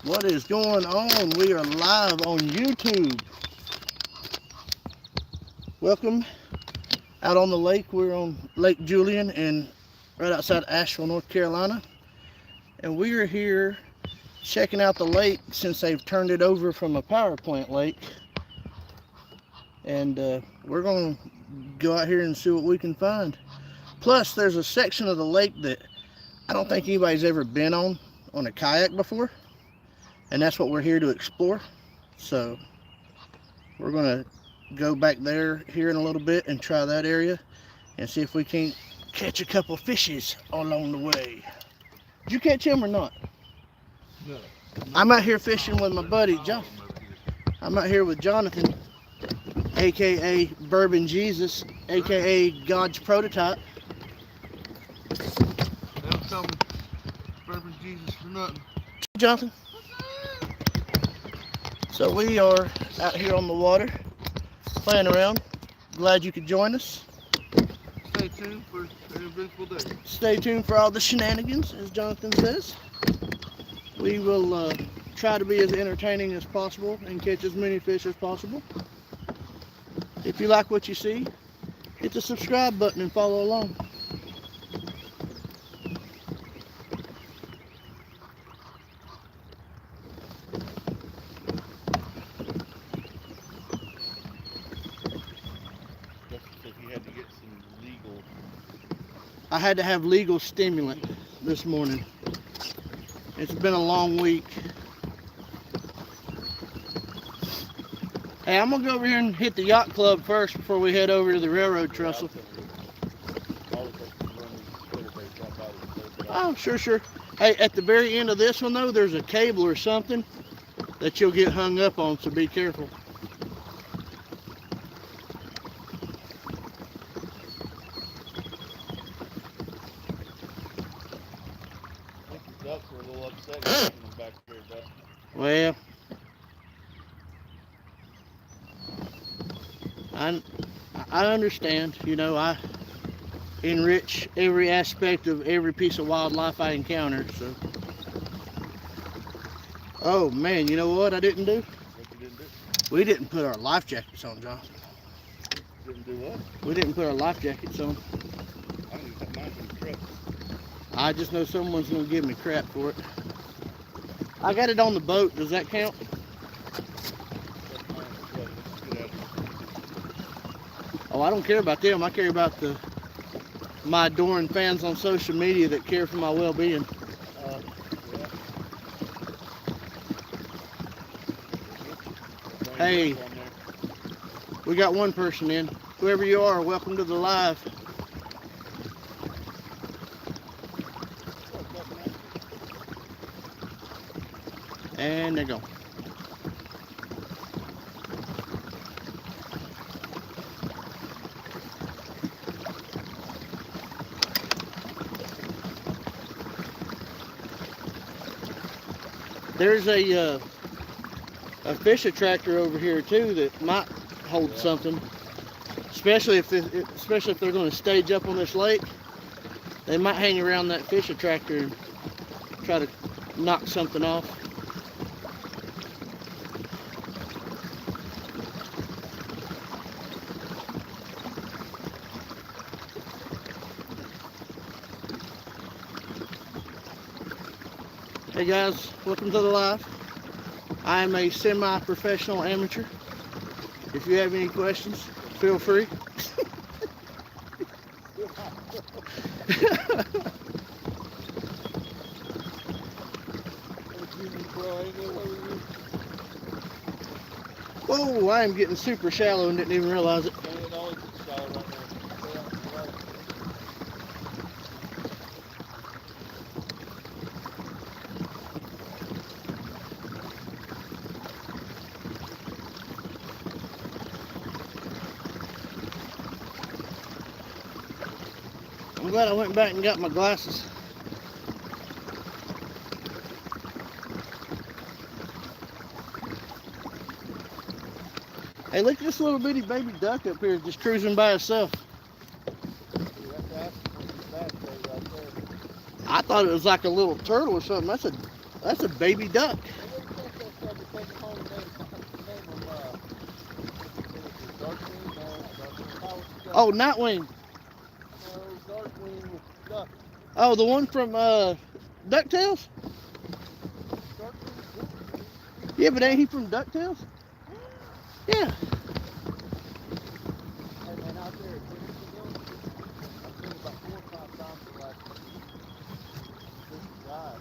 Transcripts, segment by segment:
What is going on? We are live on YouTube. Welcome out on the lake. We're on Lake Julian and right outside Asheville, North Carolina. And we are here checking out the lake since they've turned it over from a power plant lake. And we're going to go out here and see what we can find. Plus, there's a section of the lake that I don't think anybody's ever been on a kayak before. And that's what we're here to explore. So we're going to go back there here in a little bit and try that area and see if we can catch a couple fishes along the way. Did you catch him or not? No. I'm out here fishing with my buddy John. I'm out here with Jonathan, aka Bourbon Jesus, aka God's prototype. Don't tell me Bourbon Jesus for nothing. Jonathan. So we are out here on the water, playing around. Glad you could join us. Stay tuned for an eventful day. Stay tuned for all the shenanigans, as Jonathan says. We will try to be as entertaining as possible and catch as many fish as possible. If you like what you see, hit the subscribe button and follow along. I had to have legal stimulant this morning. It's been a long week. Hey, I'm gonna go over here and hit the yacht club first before we head over to the railroad trestle. Oh, sure. Hey, at the very end of this one though, there's a cable or something that you'll get hung up on, so be careful. Ducks were a little upset getting them back here, Dustin. Well, I understand. You know, I enrich every aspect of every piece of wildlife I encounter. So, oh man, you know what I didn't do? What you didn't do? We didn't put our life jackets on, John. Didn't do what? We didn't put our life jackets on. I don't even have mine in the truck. I just know someone's gonna give me crap for it. I got it on the boat. Does that count? Oh, I don't care about them. I care about my adoring fans on social media that care for my well-being. Yeah. Hey, we got one person in. Whoever you are, welcome to the live. And they go. There's a fish attractor over here too that might hold something, especially if they're going to stage up on this lake. They might hang around that fish attractor and try to knock something off. Hey guys, welcome to the live. I am a semi-professional amateur. If you have any questions, feel free. Whoa, I am getting super shallow and didn't even realize it. I'm glad I went back and got my glasses. Hey, look at this little bitty baby duck up here just cruising by itself. I thought it was like a little turtle or something. That's a baby duck. Oh, Nightwing. No, Darkwing with Duck. Oh, the one from DuckTales? Darkwing. Yeah, but ain't he from DuckTales? Yeah. Hey man, out there at Tennessee, I've seen about 4 or 5 times the last week. This guy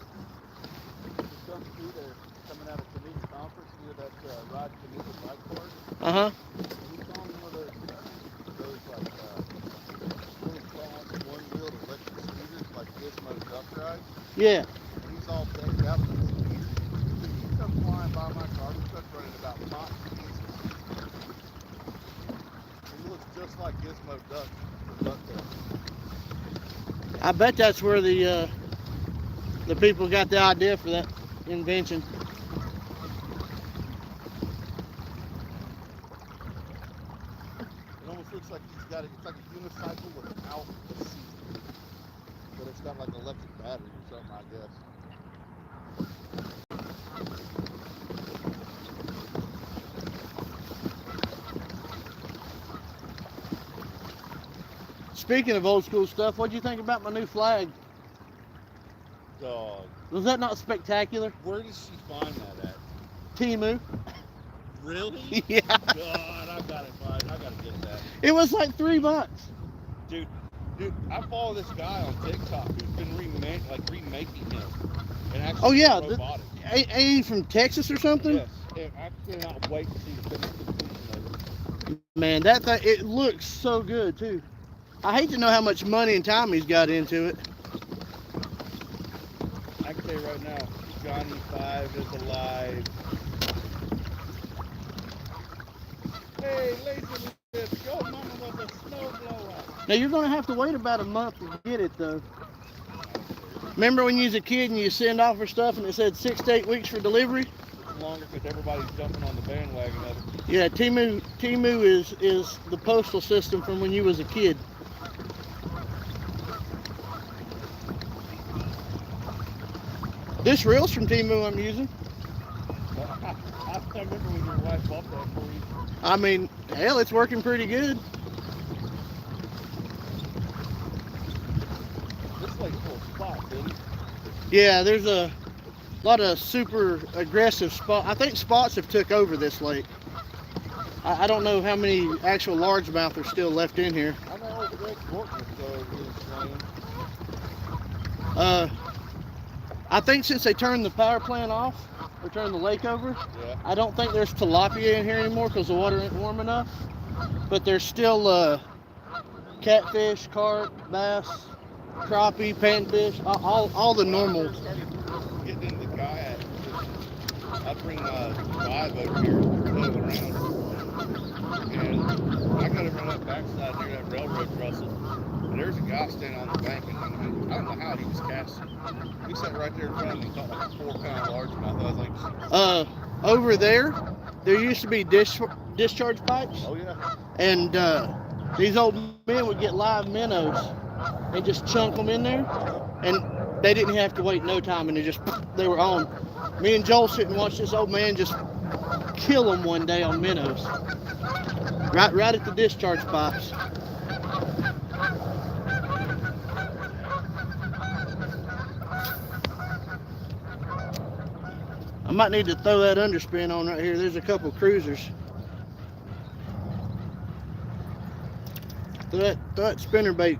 just comes through there, coming out of Canadian Conference near that Ride Canoe bike park. Uh-huh. And he's on one of those like really fast one-wheeled electric scooters like Gizmo Duck Ride. Yeah. And he's all decked out with his gear. Dude, he comes flying by my garbage truck running about top pieces. He looks just like Gizmo Duck from DuckTales. I bet that's where the people got the idea for that invention. It almost looks like it's like a unicycle without a seat. But it's got like electric battery or something, I guess. Speaking of old school stuff, what'd you think about my new flag? Dog. Was that not spectacular? Where does she find that at? Temu. Really? Yeah. God, I gotta get that. It was like $3. Dude, I follow this guy on TikTok who's been remaking him. And actually Oh yeah, robotic. Ain't he from Texas or something? Yes. And I cannot wait to see the finished completion of it. Man, that thing, it looks so good too. I hate to know how much money and time he's got into it. I can tell you right now, Johnny 5 is alive. Hey, lazy lips, your mama was a snowblower. Now you're gonna have to wait about a month to get it though. Remember when you was a kid and you send off for stuff and it said 6 to 8 weeks for delivery? It's longer because everybody's jumping on the bandwagon of it. Yeah, Temu is the postal system from when you was a kid. This reel's from Temu I'm using. I remember when your wife bought that for you. I mean, hell, it's working pretty good. This lake's full of spots, isn't it? Yeah, there's a lot of super aggressive spots. I think spots have took over this lake. I don't know how many actual largemouth are still left in here. I know old Greg Bortman still really slaying. I think since they turned the power plant off, or turned the lake over, Yeah. I don't think there's tilapia in here anymore because the water ain't warm enough. But there's still catfish, carp, bass, crappie, panfish, all the normal. Getting into the kayak. I bring my vibe over here, floating around. And I gotta run up backside near that railroad trestle. And there's a guy standing on the bank, and I don't know how he was casting. He sat right there in front of me and caught like a 4-pound largemouth. I was like, Over there used to be discharge pipes, oh yeah. and these old men would get live minnows and just chunk them in there, and they didn't have to wait no time, and they were on. Me and Joel sit and watch this old man just kill them one day on minnows, right at the discharge pipes. I might need to throw that underspin on right here. There's a couple cruisers. Throw that spinner bait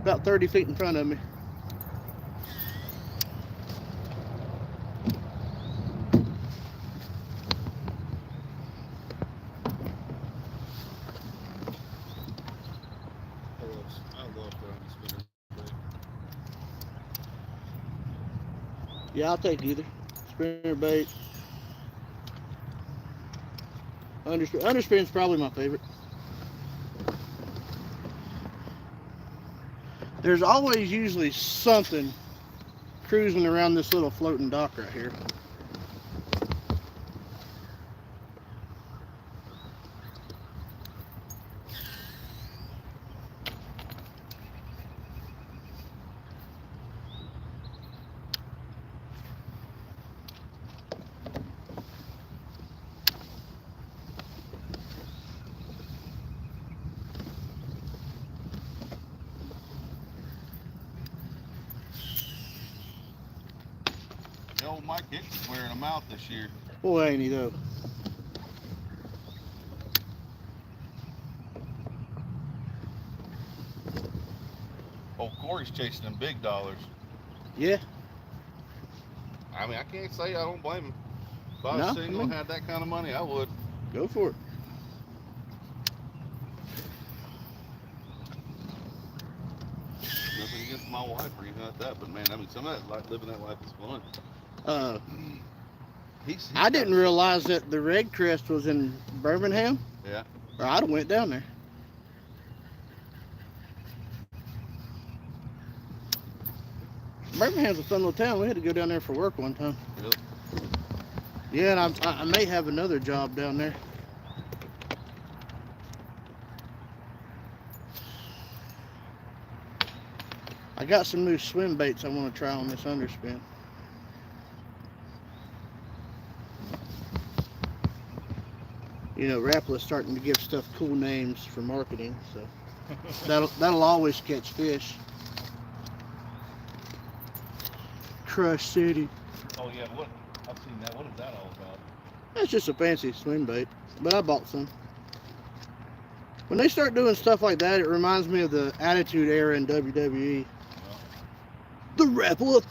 about 30 feet in front of me. I love throwing the spinner bait. Yeah, I'll take either. Spinner bait. Underspin's probably my favorite. There's always usually something cruising around this little floating dock right here. The old Mike Hickson's wearing them out this year. Boy, ain't he though. Old Corey's chasing them big dollars. Yeah. I mean, I can't say I don't blame him. If I was No, single I mean- and had that kind of money, I would. Go for it. Nothing against my wife or anything like that, but man, I mean, some of that, like living that life is fun. He's I didn't realize that the Red Crest was in Birmingham. Yeah. Or I'd have went down there. Birmingham's a fun little town. We had to go down there for work one time. Really? Yeah, and I may have another job down there. I got some new swim baits I want to try on this underspin. You know, Rappler's starting to give stuff cool names for marketing, so that'll always catch fish. Crush City. Oh yeah, what? I've seen that. What is that all about? That's just a fancy swim bait, but I bought some. When they start doing stuff like that, it reminds me of the Attitude Era in WWE. The Rappler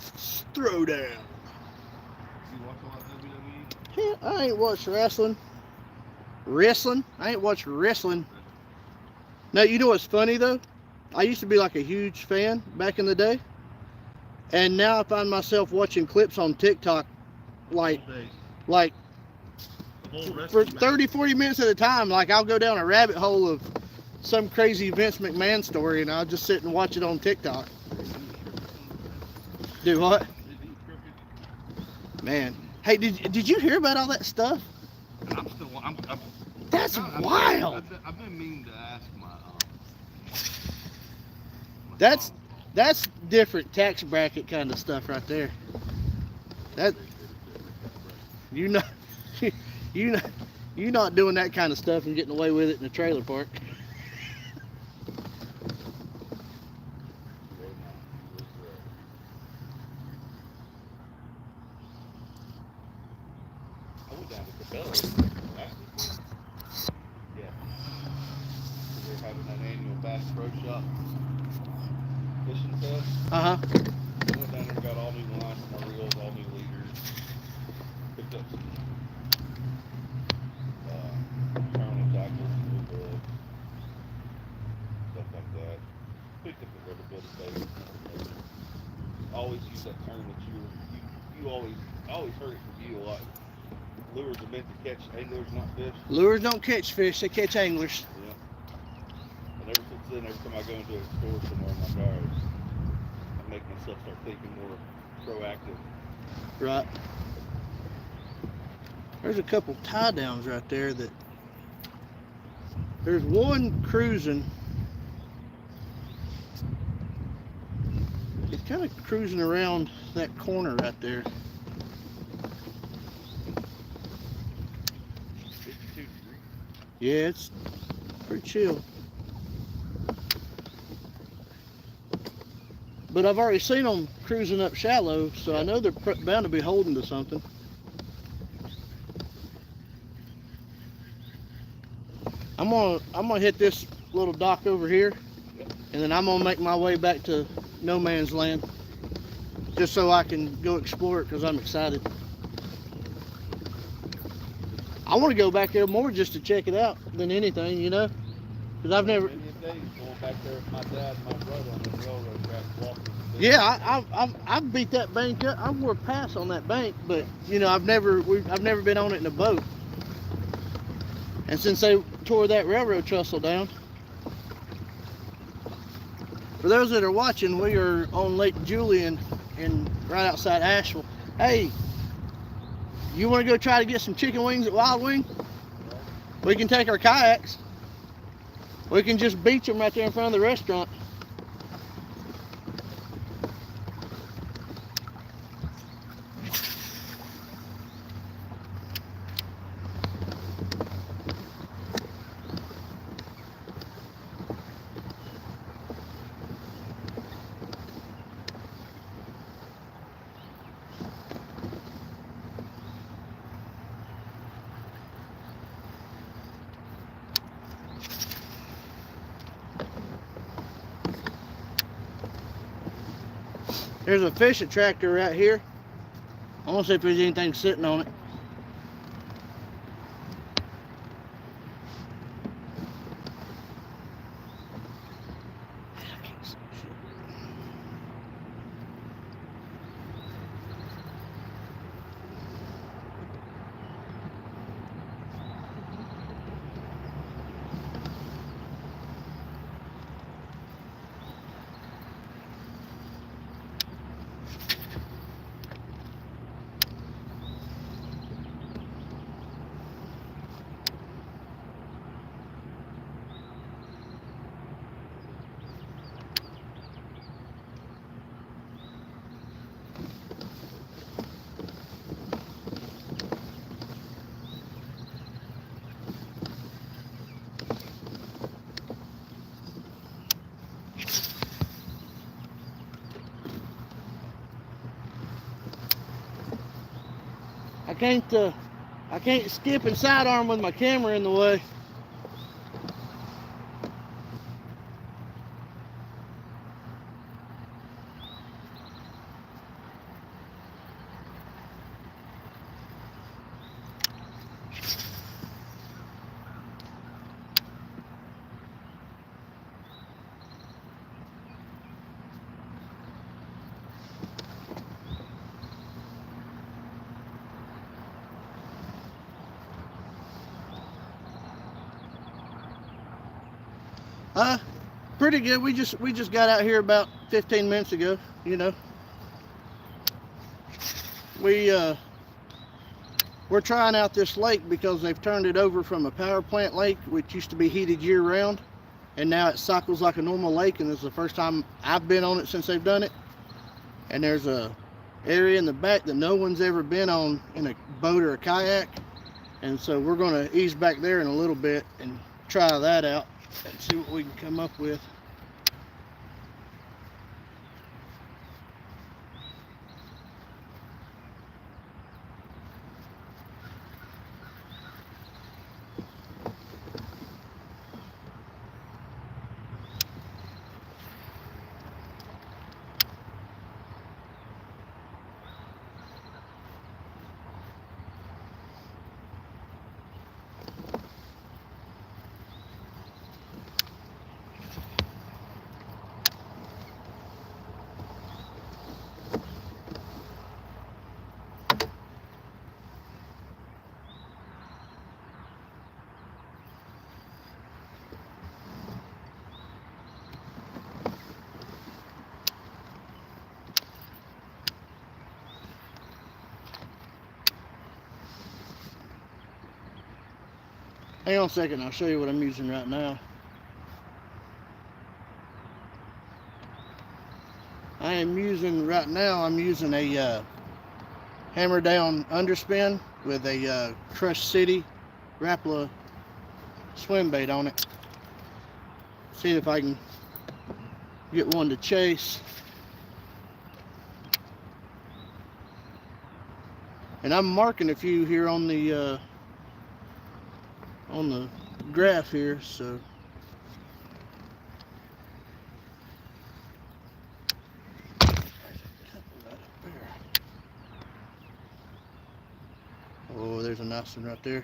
Throwdown. You watch a lot of WWE? Yeah, I ain't watched wrestling. I ain't watched wrestling. Now, you know what's funny though? I used to be like a huge fan back in the day. And now I find myself watching clips on TikTok like for 30, 40 minutes at a time. Like I'll go down a rabbit hole of some crazy Vince McMahon story and I'll just sit and watch it on TikTok. Do what? Man. Hey, did you hear about all that stuff? And I'm That's wild. I've been meaning to ask my That's different tax bracket kind of stuff right there. That you know you not doing that kind of stuff and getting away with it in a trailer park. I went down to Cabela's last week. Yeah. They're having that annual Bass Pro Shop fishing fest. Uh-huh. I went down there and got all new lines for my reels, all new leaders. Picked up some tournament tackles, new bugs, stuff like that. Picked up a little bit of bait. I always use that term that you always heard it from you a lot. Lures are meant to catch anglers, not fish. Lures don't catch fish, they catch anglers. Yeah. And ever since then, every time I go into a store somewhere in my yard, I make myself start thinking more proactive. Right. There's a couple tie downs right there that there's one cruising. It's kind of cruising around that corner right there. 52 degrees. Yeah, it's pretty chill. But I've already seen them cruising up shallow, so I know they're bound to be holding to something. I'm gonna hit this little dock over here, and then I'm gonna make my way back to no man's land, just so I can go explore it because I'm excited. I want to go back there more just to check it out than anything, you know, because I've never. Many days going back there with my dad and my brother on the railroad track walking. Yeah, I've beat that bank up. I wore a pass on that bank, but you know I've never been on it in a boat. And since they tore that railroad trestle down, for those that are watching, we are on Lake Julian and right outside Asheville. Hey, you want to go try to get some chicken wings at Wild Wing? We can take our kayaks. We can just beach them right there in front of the restaurant. There's a fish attractor right here. I want to see if there's anything sitting on it. I can't skip and sidearm with my camera in the way. Pretty good. We just got out here about 15 minutes ago, you know. We're trying out this lake because they've turned it over from a power plant lake, which used to be heated year round, and now it cycles like a normal lake, and this is the first time I've been on it since they've done it. And there's a area in the back that no one's ever been on in a boat or a kayak, and so we're going to ease back there in a little bit and try that out and see what we can come up with. Hang on a second, I'll show you what I'm using right now. I'm using a hammer down underspin with a Crush City Rapala swim bait on it. See if I can get one to chase. And I'm marking a few here on the graph here, so oh, there's a nice one right there.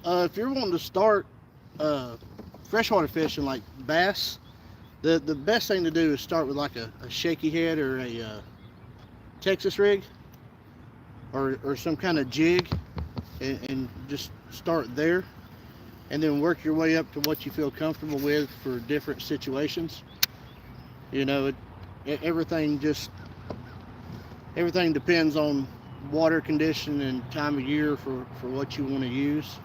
If you're wanting to start freshwater fishing like bass, the best thing to do is start with like a shaky head or a Texas rig or some kind of jig, and just start there, and then work your way up to what you feel comfortable with for different situations. You know, everything depends on water condition and time of year for what you want to use.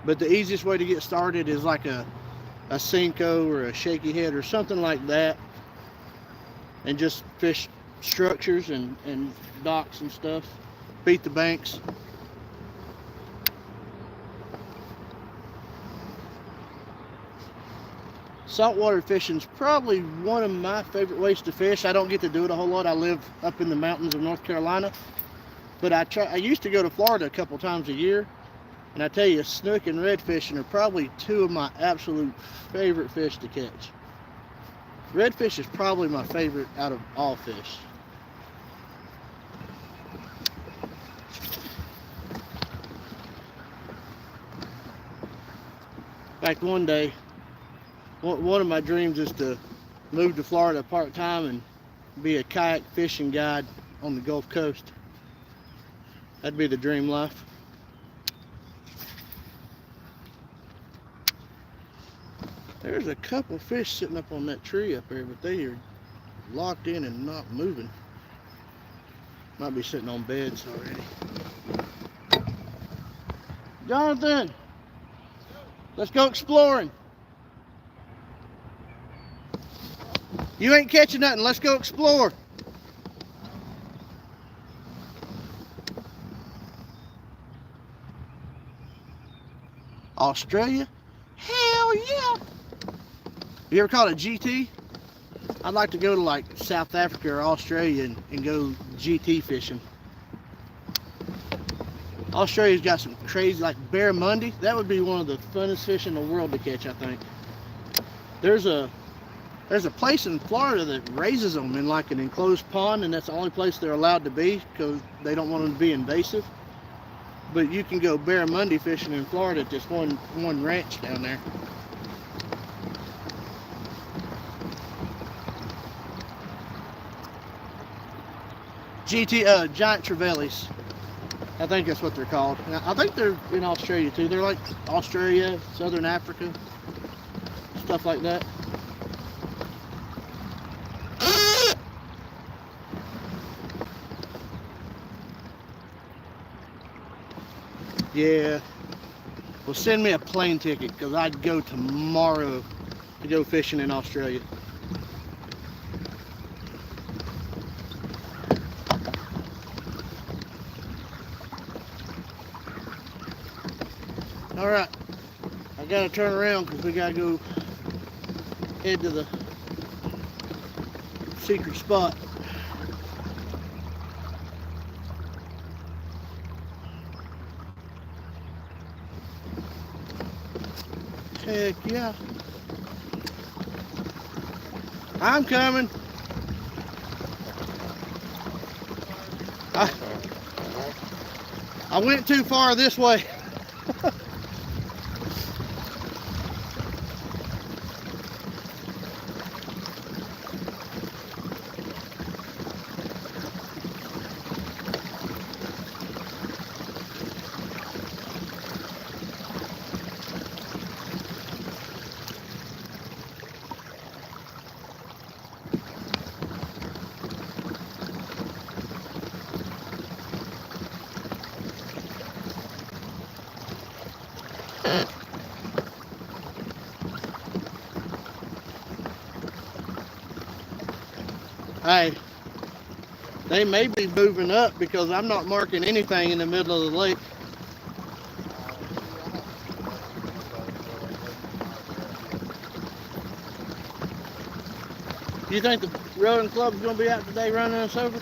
But the easiest way to get started is like a Senko or a shaky head or something like that. and just fish structures and docks and stuff. Beat the banks. Saltwater fishing is probably one of my favorite ways to fish. I don't get to do it a whole lot. I live up in the mountains of North Carolina, but I used to go to Florida a couple times a year, and I tell you, snook and red fishing are probably two of my absolute favorite fish to catch. Redfish is probably my favorite out of all fish. In fact, one day, one of my dreams is to move to Florida part-time and be a kayak fishing guide on the Gulf Coast. That'd be the dream life. There's a couple fish sitting up on that tree up there, but they are locked in and not moving. Might be sitting on beds already. Jonathan, let's go exploring. You ain't catching nothing. Let's go explore. Australia? Hell yeah. You ever caught a GT? I'd like to go to like South Africa or Australia and go GT fishing. Australia's got some crazy, like barramundi. That would be one of the funnest fish in the world to catch, I think. There's a place in Florida that raises them in like an enclosed pond, and that's the only place they're allowed to be because they don't want them to be invasive. But you can go barramundi fishing in Florida at just one ranch down there. Giant trevallies. I think that's what they're called. I think they're in Australia too. They're like Australia, Southern Africa, stuff like that. Yeah. Well, send me a plane ticket because I'd go tomorrow to go fishing in Australia. All right, I gotta turn around because we gotta go head to the secret spot. Heck yeah. I'm coming. I went too far this way. Hey, they may be moving up because I'm not marking anything in the middle of the lake. You think the rowing club's going to be out today running us over?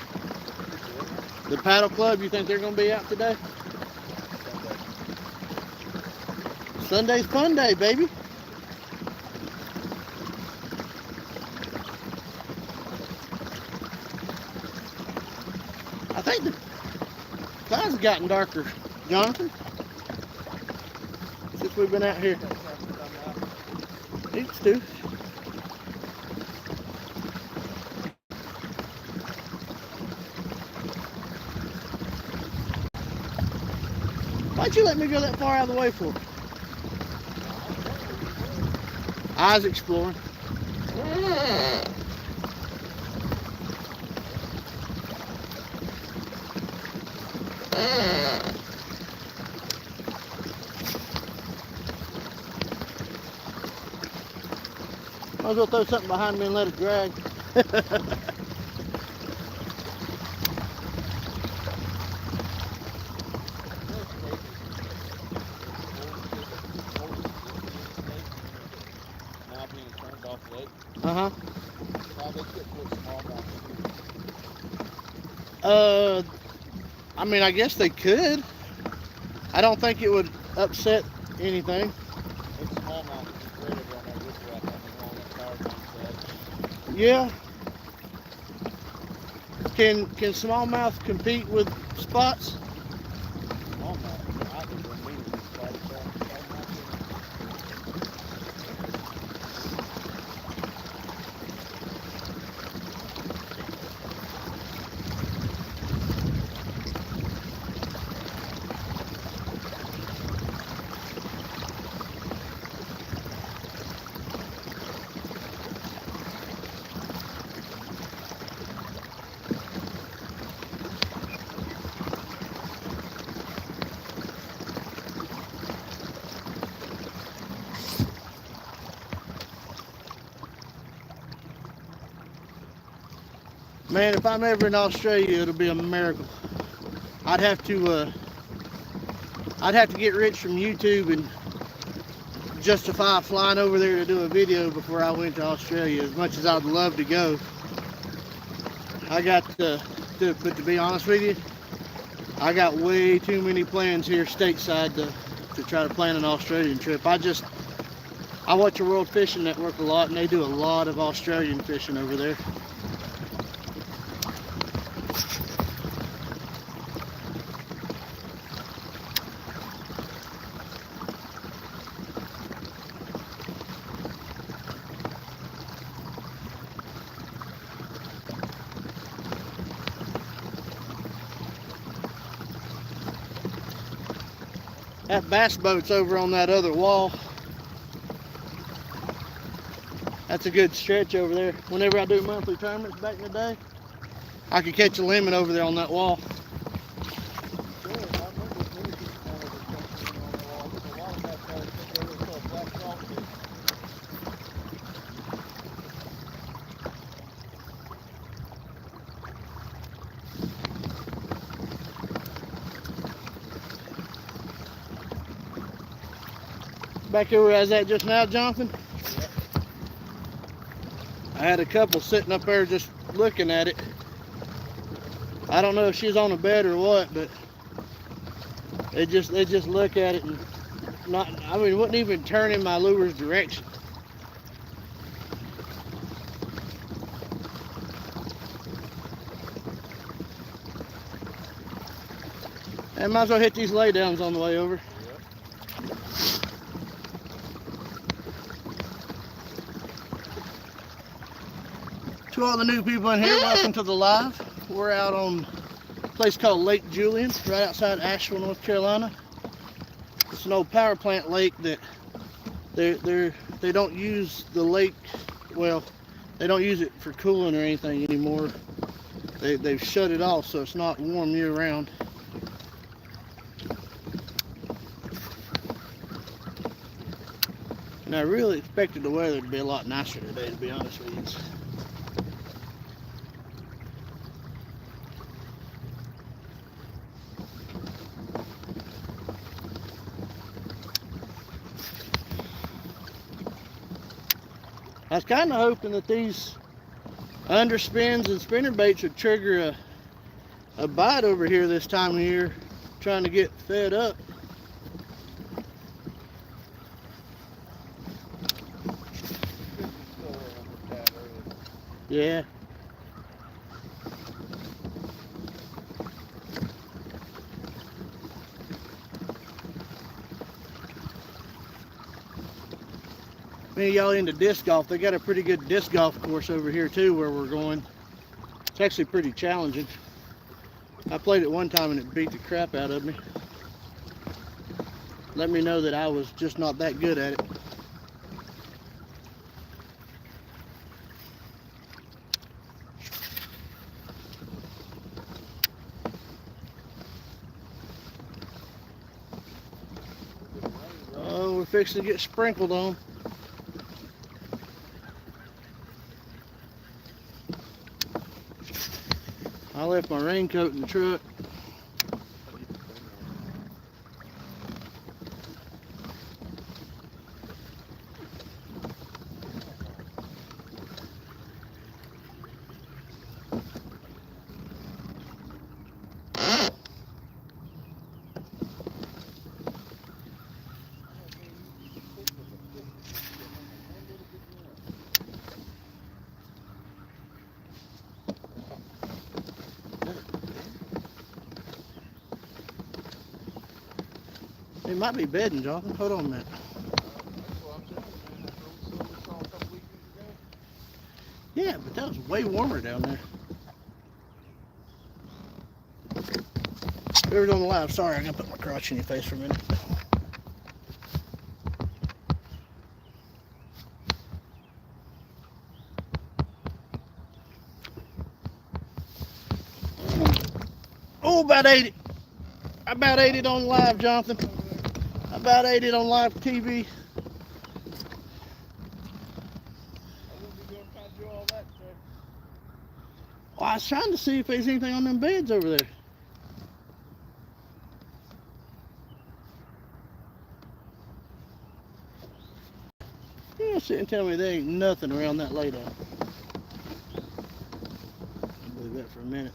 The paddle club, you think they're going to be out today? Sunday's fun day, baby. I think the clouds have gotten darker, Jonathan, since we've been out here. Needs to. Why'd you let me go that far out of the way for? I was exploring. Might as well throw something behind me and let it drag. I mean, I guess they could. I don't think it would upset anything. It's smallmouth is great over on that riprap on the wall, that power plant side. Yeah. Can smallmouth compete with spots? Smallmouth, I think we're meeting with spotted smallmouth. Man, if I'm ever in Australia, it'll be a miracle. I'd have to get rich from YouTube and justify flying over there to do a video before I went to Australia. As much as I'd love to go, but to be honest with you, I got way too many plans here stateside to try to plan an Australian trip. I watch the World Fishing Network a lot, and they do a lot of Australian fishing over there. That bass boat's over on that other wall. That's a good stretch over there. Whenever I do monthly tournaments back in the day, I could catch a lemon over there on that wall. Back here where I was at just now, Jonathan, Yep. I had a couple sitting up there just looking at it. I don't know if she's on a bed or what, but they just look at it and wouldn't even turn in my lure's direction. And might as well hit these laydowns on the way over. To all the new people in here, welcome to the live. We're out on a place called Lake Julian, right outside Asheville, North Carolina. It's an old power plant lake that they don't use the lake. Well, they don't use it for cooling or anything anymore. They've shut it off, so it's not warm year round. And I really expected the weather to be a lot nicer today, to be honest with you. I was kind of hoping that these underspins and spinnerbaits would trigger a bite over here this time of year, trying to get fed up. Yeah. Any of y'all into disc golf? They got a pretty good disc golf course over here too where we're going. It's actually pretty challenging. I played it one time and it beat the crap out of me. Let me know that I was just not that good at it. Oh, we're fixing to get sprinkled on. I left my raincoat in the truck. It might be bedding, Jonathan. Hold on a minute. That's what I'm telling you, man. That's what we saw a couple weekends ago. Yeah, but that was way warmer down there. Whoever's on the live, sorry, I'm gonna put my crotch in your face for a minute. Oh, about 80. I about ate it on live, Jonathan. I about ate it on live TV. I wouldn't be going to try to do all that stuff. Well, I was trying to see if there's anything on them beds over there. You sit and tell me there ain't nothing around that laydown. I'll believe that for a minute.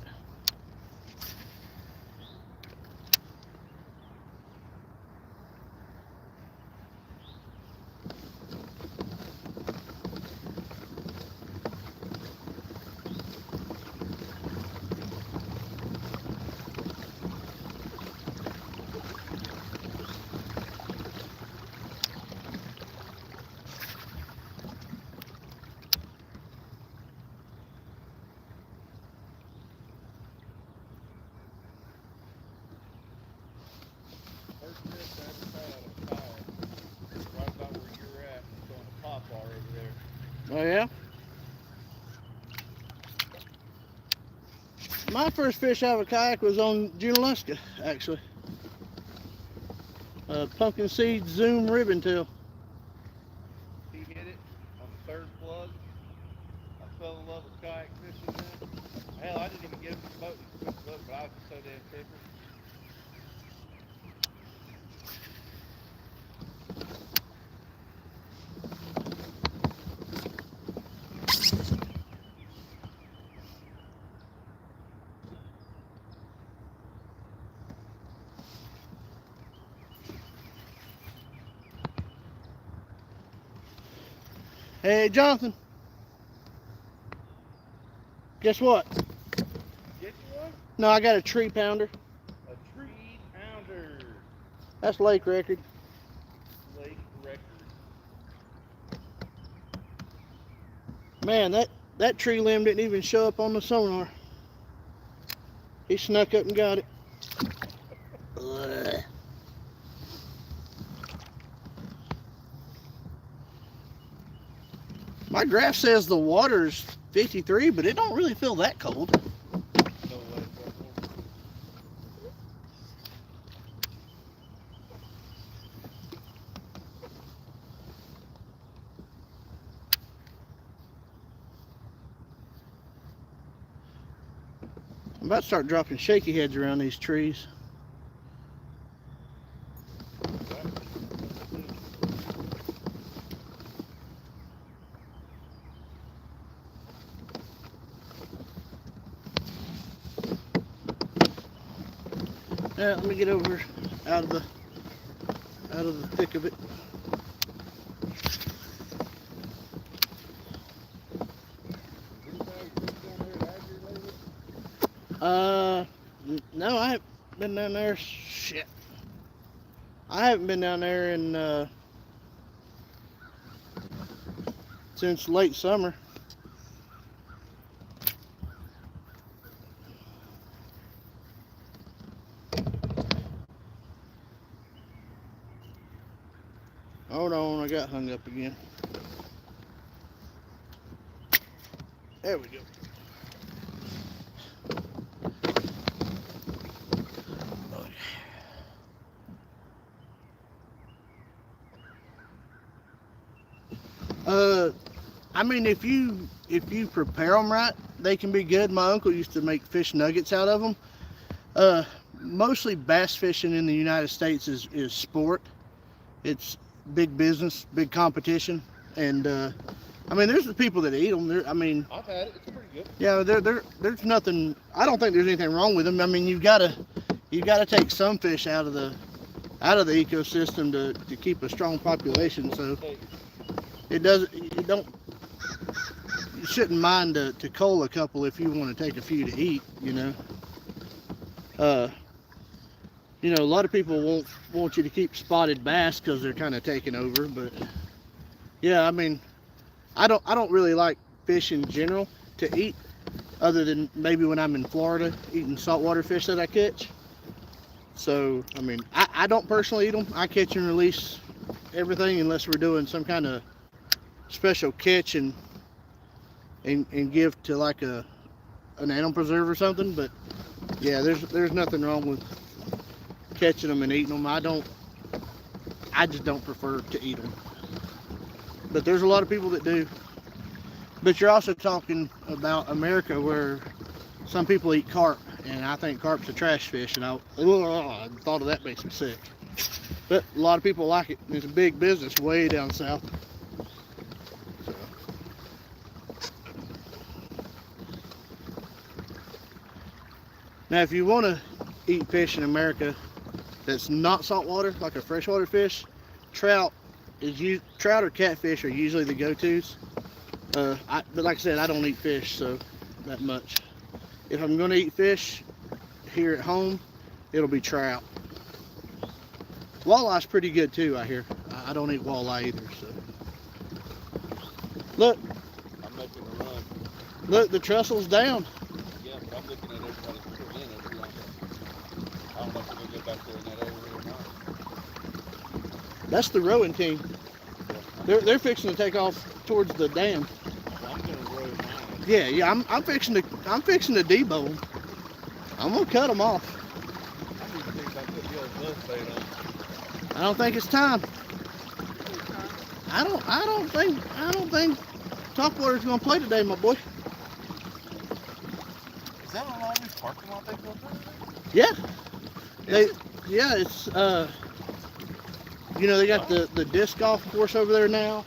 First trip I ever tried out of a kayak, right about where you're at, it's on a pop bar over there. Oh yeah? My first fish out of a kayak was on Junaluska, actually. Pumpkin seed zoom ribbon tail. He hit it on the third plug. I fell in love with kayak fishing then. Hell, I didn't even get him to the boat and quit the boat, but I was just so damn tickled. Hey, Jonathan. Guess what? Get you one? No, I got a tree pounder. A tree pounder. That's lake record. Lake record. Man, that tree limb didn't even show up on the sonar. He snuck up and got it. Ugh. My graph says the water's 53, but it don't really feel that cold. No way, bro. I'm about to start dropping shaky heads around these trees. Yeah, let me get over out of the thick of it. No, I haven't been down there. Shit. I haven't been down there in since late summer. Hold on, I got hung up again. There we go. I mean, if you prepare them right, they can be good. My uncle used to make fish nuggets out of them. Mostly bass fishing in the United States is sport. It's big business, big competition, and I mean, there's the people that eat them. I mean, I've had it. It's pretty good. yeah, there's nothing. I don't think there's anything wrong with them. I mean, you gotta take some fish out of the ecosystem to keep a strong population. So it doesn't. You shouldn't mind to cull a couple if you want to take a few to eat. You know. You know, a lot of people won't want you to keep spotted bass because they're kind of taking over. But yeah, I mean, I don't really like fish in general to eat, other than maybe when I'm in Florida eating saltwater fish that I catch. So I mean, I don't personally eat them. I catch and release everything unless we're doing some kind of special catch and give to like an animal preserve or something. But yeah, there's nothing wrong with catching them and eating them. I just don't prefer to eat them. But there's a lot of people that do. But you're also talking about America, where some people eat carp, and I think carp's a trash fish, and the thought of that makes me sick. But a lot of people like it. It's a big business way down south. So. Now, if you want to eat fish in America that's not saltwater, like a freshwater fish, trout or catfish are usually the go-tos. But like I said, I don't eat fish so that much. If I'm going to eat fish here at home, it'll be trout. Walleye's pretty good too, I hear. I don't eat walleye either. So look, I'm making a run. look, the trestle's down. Yeah, but I'm looking at everybody's putting in every line. I don't know if we're gonna get back there in that area or not. That's the rowing team. They're fixing to take off towards the dam. I'm gonna row mine. Yeah, I'm fixing to debow them. I'm gonna cut them off. I need to think about putting the old buzz bait on. I don't think it's time. I don't think Topwater's gonna play today, my boy. Is that on all these parking lot they built there? Yeah. It's you know, they got the disc golf course over there now.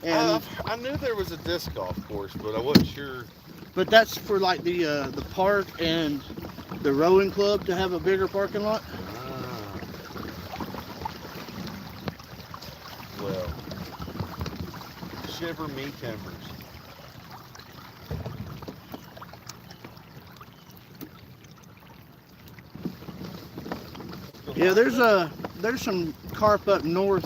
And I knew there was a disc golf course, but I wasn't sure. but that's for like the park and the rowing club to have a bigger parking lot. Well, shiver me timbers. Yeah, there's some carp up north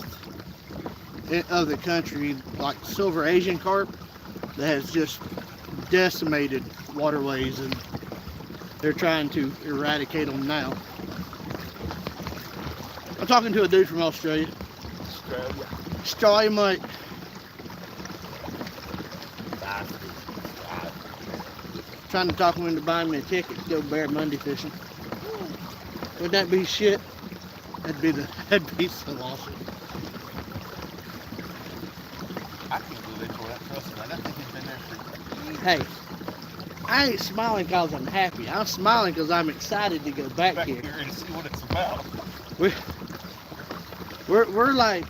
of the country, like silver Asian carp, that has just decimated waterways, and they're trying to eradicate them now. I'm talking to a dude from Australia. Australia, mate. Trying to talk him into buying me a ticket to go Bear Monday fishing. Wouldn't that be shit? That'd be so awesome. I can't believe they tore that trestle down. That thing has been there for Hey, I ain't smiling because I'm happy. I'm smiling because I'm excited to go back here. and see what it's about. We're like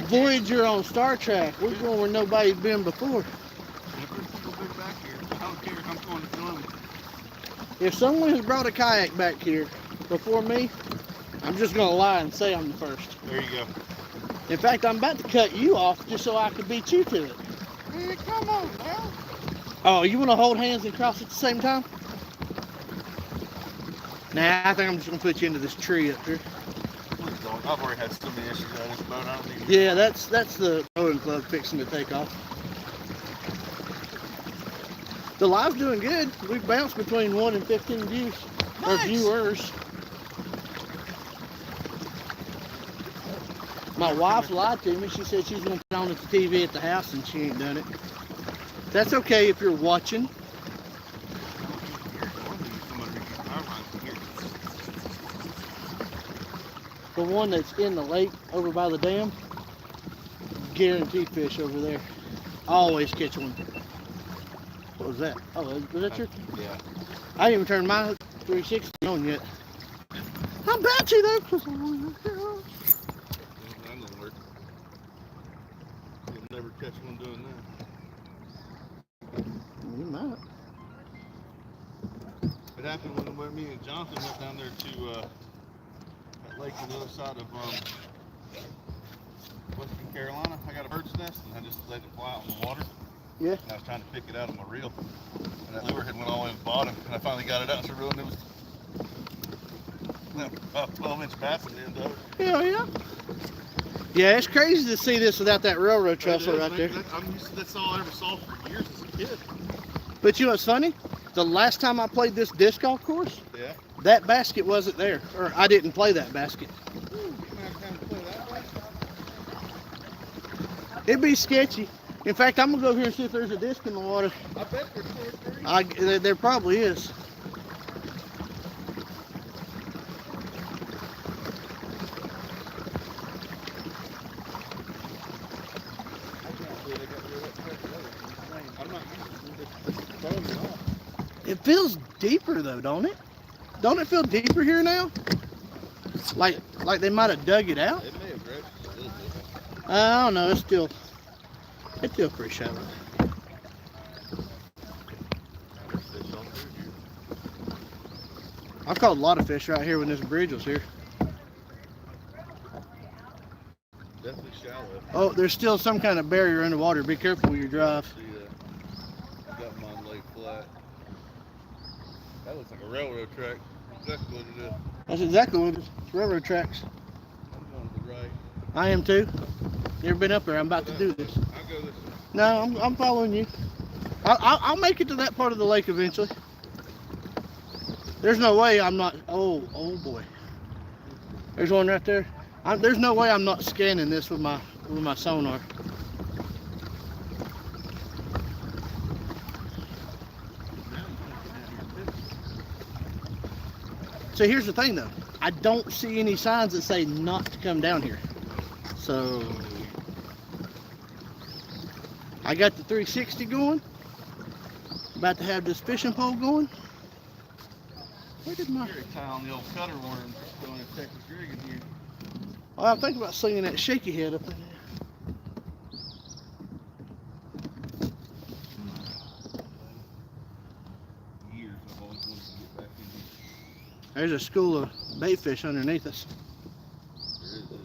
Voyager on Star Trek. We're going where nobody's been before. If there's people been back here, I don't care if I'm going to join them. If someone has brought a kayak back here before me, I'm just gonna lie and say I'm the first. There you go. In fact, I'm about to cut you off just so I can beat you to it. Hey, come on now. Oh, you want to hold hands and cross at the same time? Nah, I think I'm just gonna put you into this tree up here. Please don't. I've already had so many issues out of this boat. I don't need Yeah, that's the rowing club fixing to take off. The live's doing good. We've bounced between 1 and 15 views. Or Nice. viewers. My wife lied to me. She said she was going to put on at the TV at the house, and she ain't done it. That's okay if you're watching. The one that's in the lake over by the dam, guaranteed fish over there. Always catch one. What was that? Oh, was that your? Yeah. I didn't even turn my 360 on yet. I'm about to though. That didn't work. You'll never catch one doing that. You might. It happened when me and Jonathan went down there to that lake on the other side of Western Carolina. I got a bird's nest and I just let it fly out in the water. Yeah. And I was trying to pick it out on my reel. And that lure had went all the way to the bottom. And I finally got it out. So real, and it was About 12-inch bass in the end though. Hell yeah. Yeah, it's crazy to see this without that railroad trestle right there. I'm used to, that's all I ever saw for years as a kid. But you know what's funny? The last time I played this disc golf course, Yeah. that basket wasn't there. Or I didn't play that basket. Ooh, you might have time to play that way. It'd be sketchy. In fact, I'm gonna go over here and see if there's a disc in the water. I bet there's 2 or 3. There probably is. I'm not used to it. It's throwing me off. It feels deeper though, don't it? Don't it feel deeper here now? Like they might have dug it out? It may have dredged a little bit. I don't know. It's still pretty shallow. There's fish all through here. I've caught a lot of fish right here when this bridge was here. Definitely shallow. Oh, there's still some kind of barrier underwater. Be careful with your drive. See that? Got them on Lake Flat. That looks like a railroad track. Exactly what it is. That's exactly what it is. It's railroad tracks. I'm going to the right. I am too. Never been up there. I'm about to do this. I'll go this way. No, I'm following you. I'll make it to that part of the lake eventually. There's no way I'm not. Oh boy. There's one right there. There's no way I'm not scanning this with my sonar. So here's the thing though. I don't see any signs that say not to come down here. So I got the 360 going. About to have this fishing pole going. Where did my... Here, tie on the old cutter worms going to Texas rigging here. Oh, I'm thinking about slinging that shaky head up in there. Years I've always wanted to get back in here. There's a school of bait fish underneath us. There is, isn't there?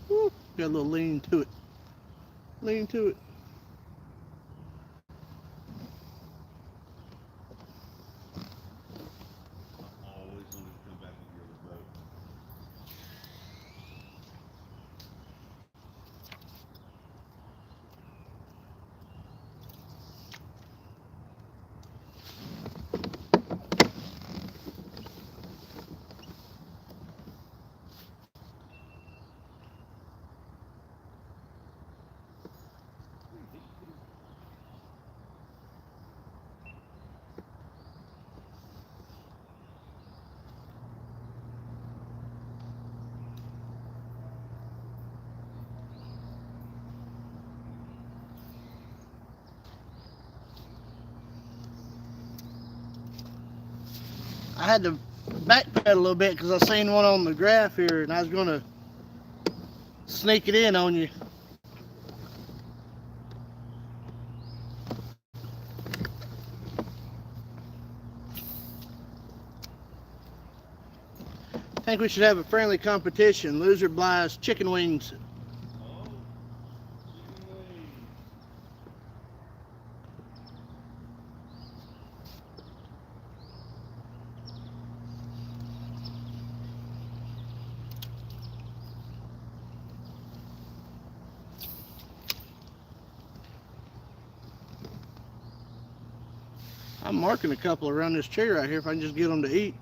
Woo, got a little lean to it. Lean to it. I always wanted to come back and get a boat. I had to backpedal a little bit because I seen one on the graph here and I was going to sneak it in on you. I think we should have a friendly competition. Loser buys chicken wings. Oh, chicken wings. I'm marking a couple around this tree right here if I can just get them to eat.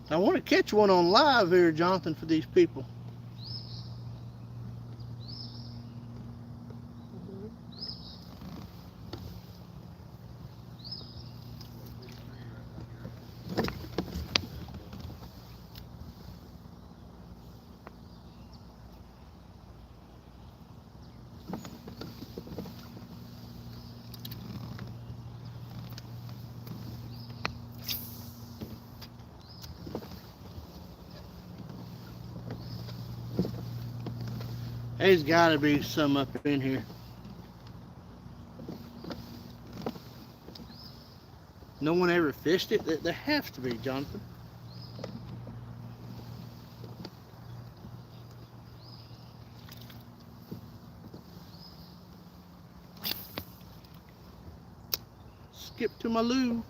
I want to catch one on live here, Jonathan, for these people. There's got to be some up in here. No one ever fished it? There has to be, Jonathan. Skip to my loo.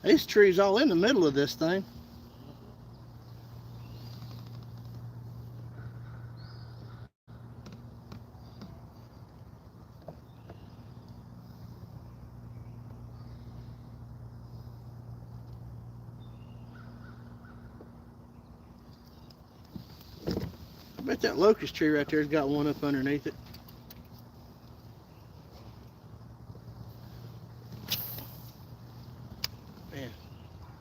These trees all in the middle of this thing. I bet that locust tree right there's got one up underneath it. Man,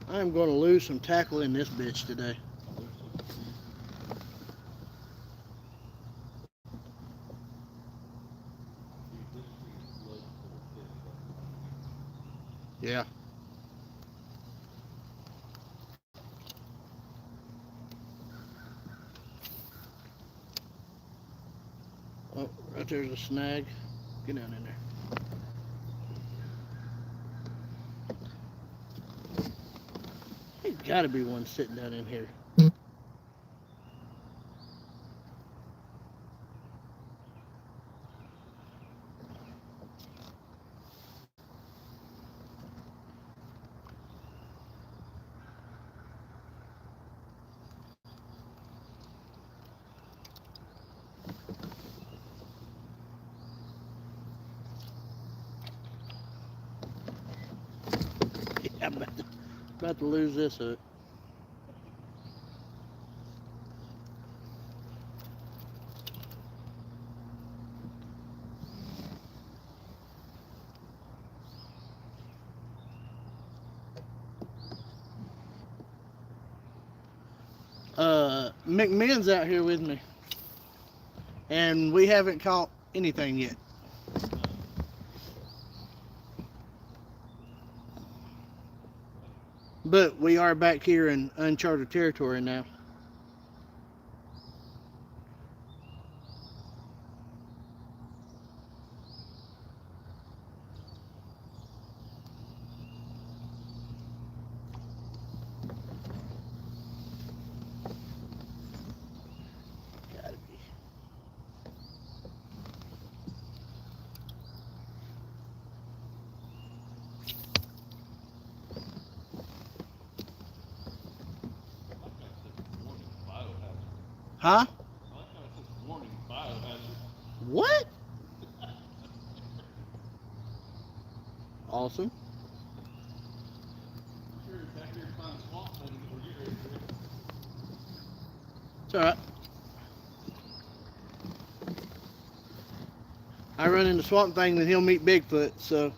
I'm going to lose some tackle in this bitch today. Yeah. Oh, right there's a snag. Get down in there. There's got to be one sitting down in here. Yeah, I'm about to lose this hook. McMinn's out here with me, and we haven't caught anything yet. But we are back here in uncharted territory now. Gotta be. Huh? What? Awesome. It's alright. I run into Swamp Thing, then he'll meet Bigfoot, so.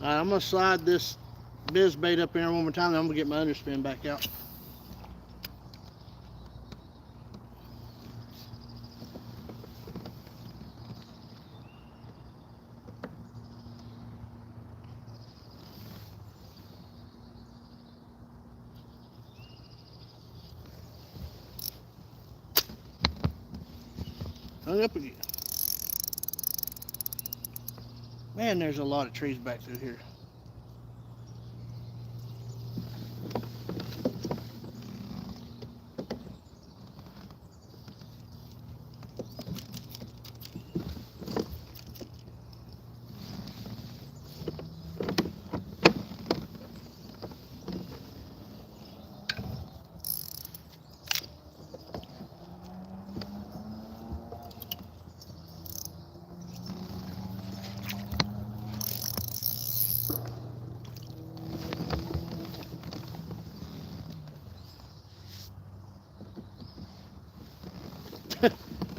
Alright, I'm gonna slide this biz bait up in there one more time, then I'm gonna get my underspin back out. Hung up again. Man, there's a lot of trees back through here.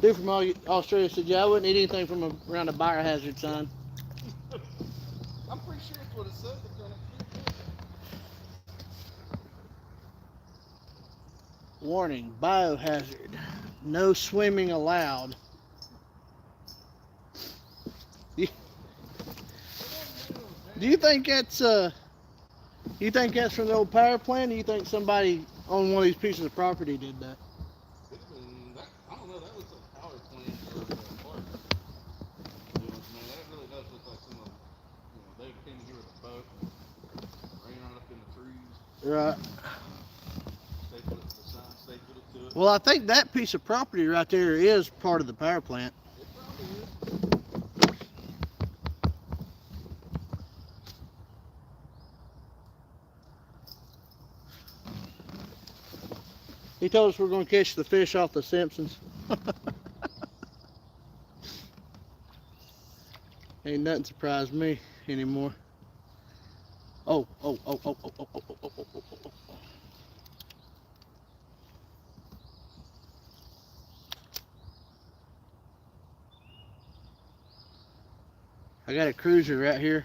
Dude from Australia said, yeah, I wouldn't eat anything from around a biohazard sign. I'm pretty sure it's what it says. Warning, biohazard. No swimming allowed. Do you think that's from the old power plant, or you think somebody on one of these pieces of property did that? I don't know. That looks like power plant or park. Man, that really does look like some of them. They came here with a boat, ran right up in the trees. Right. Stapled it to the sign, stapled it to it. Well, I think that piece of property right there is part of the power plant. It probably is. He told us we're going to catch the fish off the Simpsons. Ain't nothing surprised me anymore. Oh. I got a cruiser right here.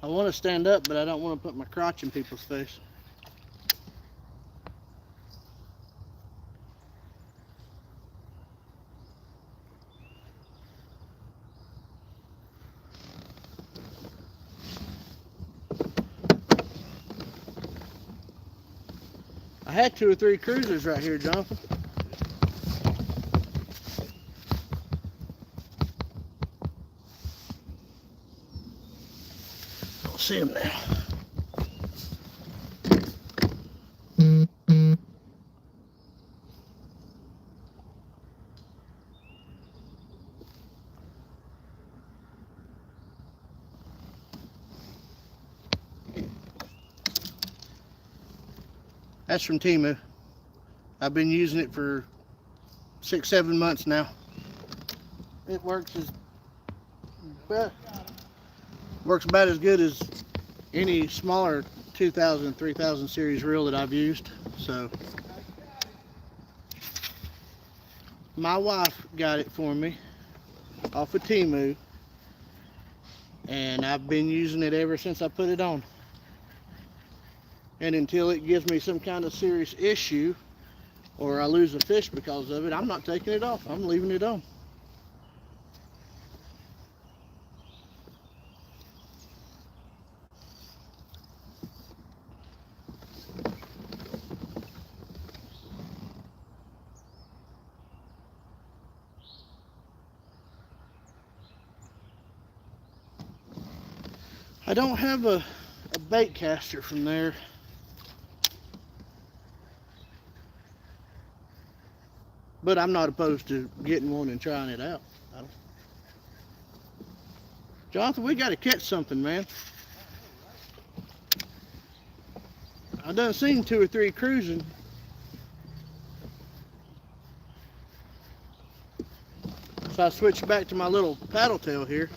I want to stand up, but I don't want to put my crotch in people's face. I had 2 or 3 cruisers right here, Jonathan. I'll see them now. That's from Temu. I've been using it for 6-7 months now. It works about as good as any smaller 2000, 3000 series reel that I've used. So my wife got it for me off of Temu, and I've been using it ever since I put it on. And until it gives me some kind of serious issue or I lose a fish because of it, I'm not taking it off. I'm leaving it on. I don't have a bait caster from there. But I'm not opposed to getting one and trying it out. Jonathan, we got to catch something, man. I done seen 2 or 3 cruising. So I switched back to my little paddle tail here.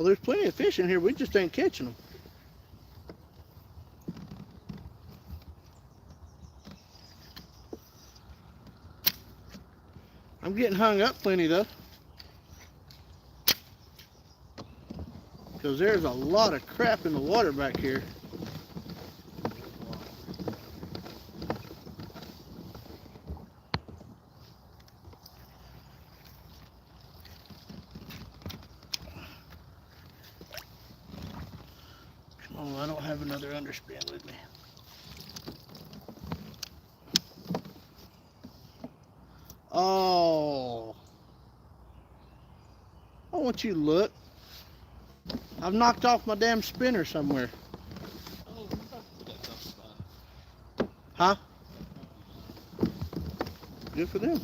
Well, there's plenty of fish in here. We just ain't catching them. I'm getting hung up plenty though. Because there's a lot of crap in the water back here. Come on, I don't have another underspin with me. Oh. I want you to look. I've knocked off my damn spinner somewhere. Huh? Good for them.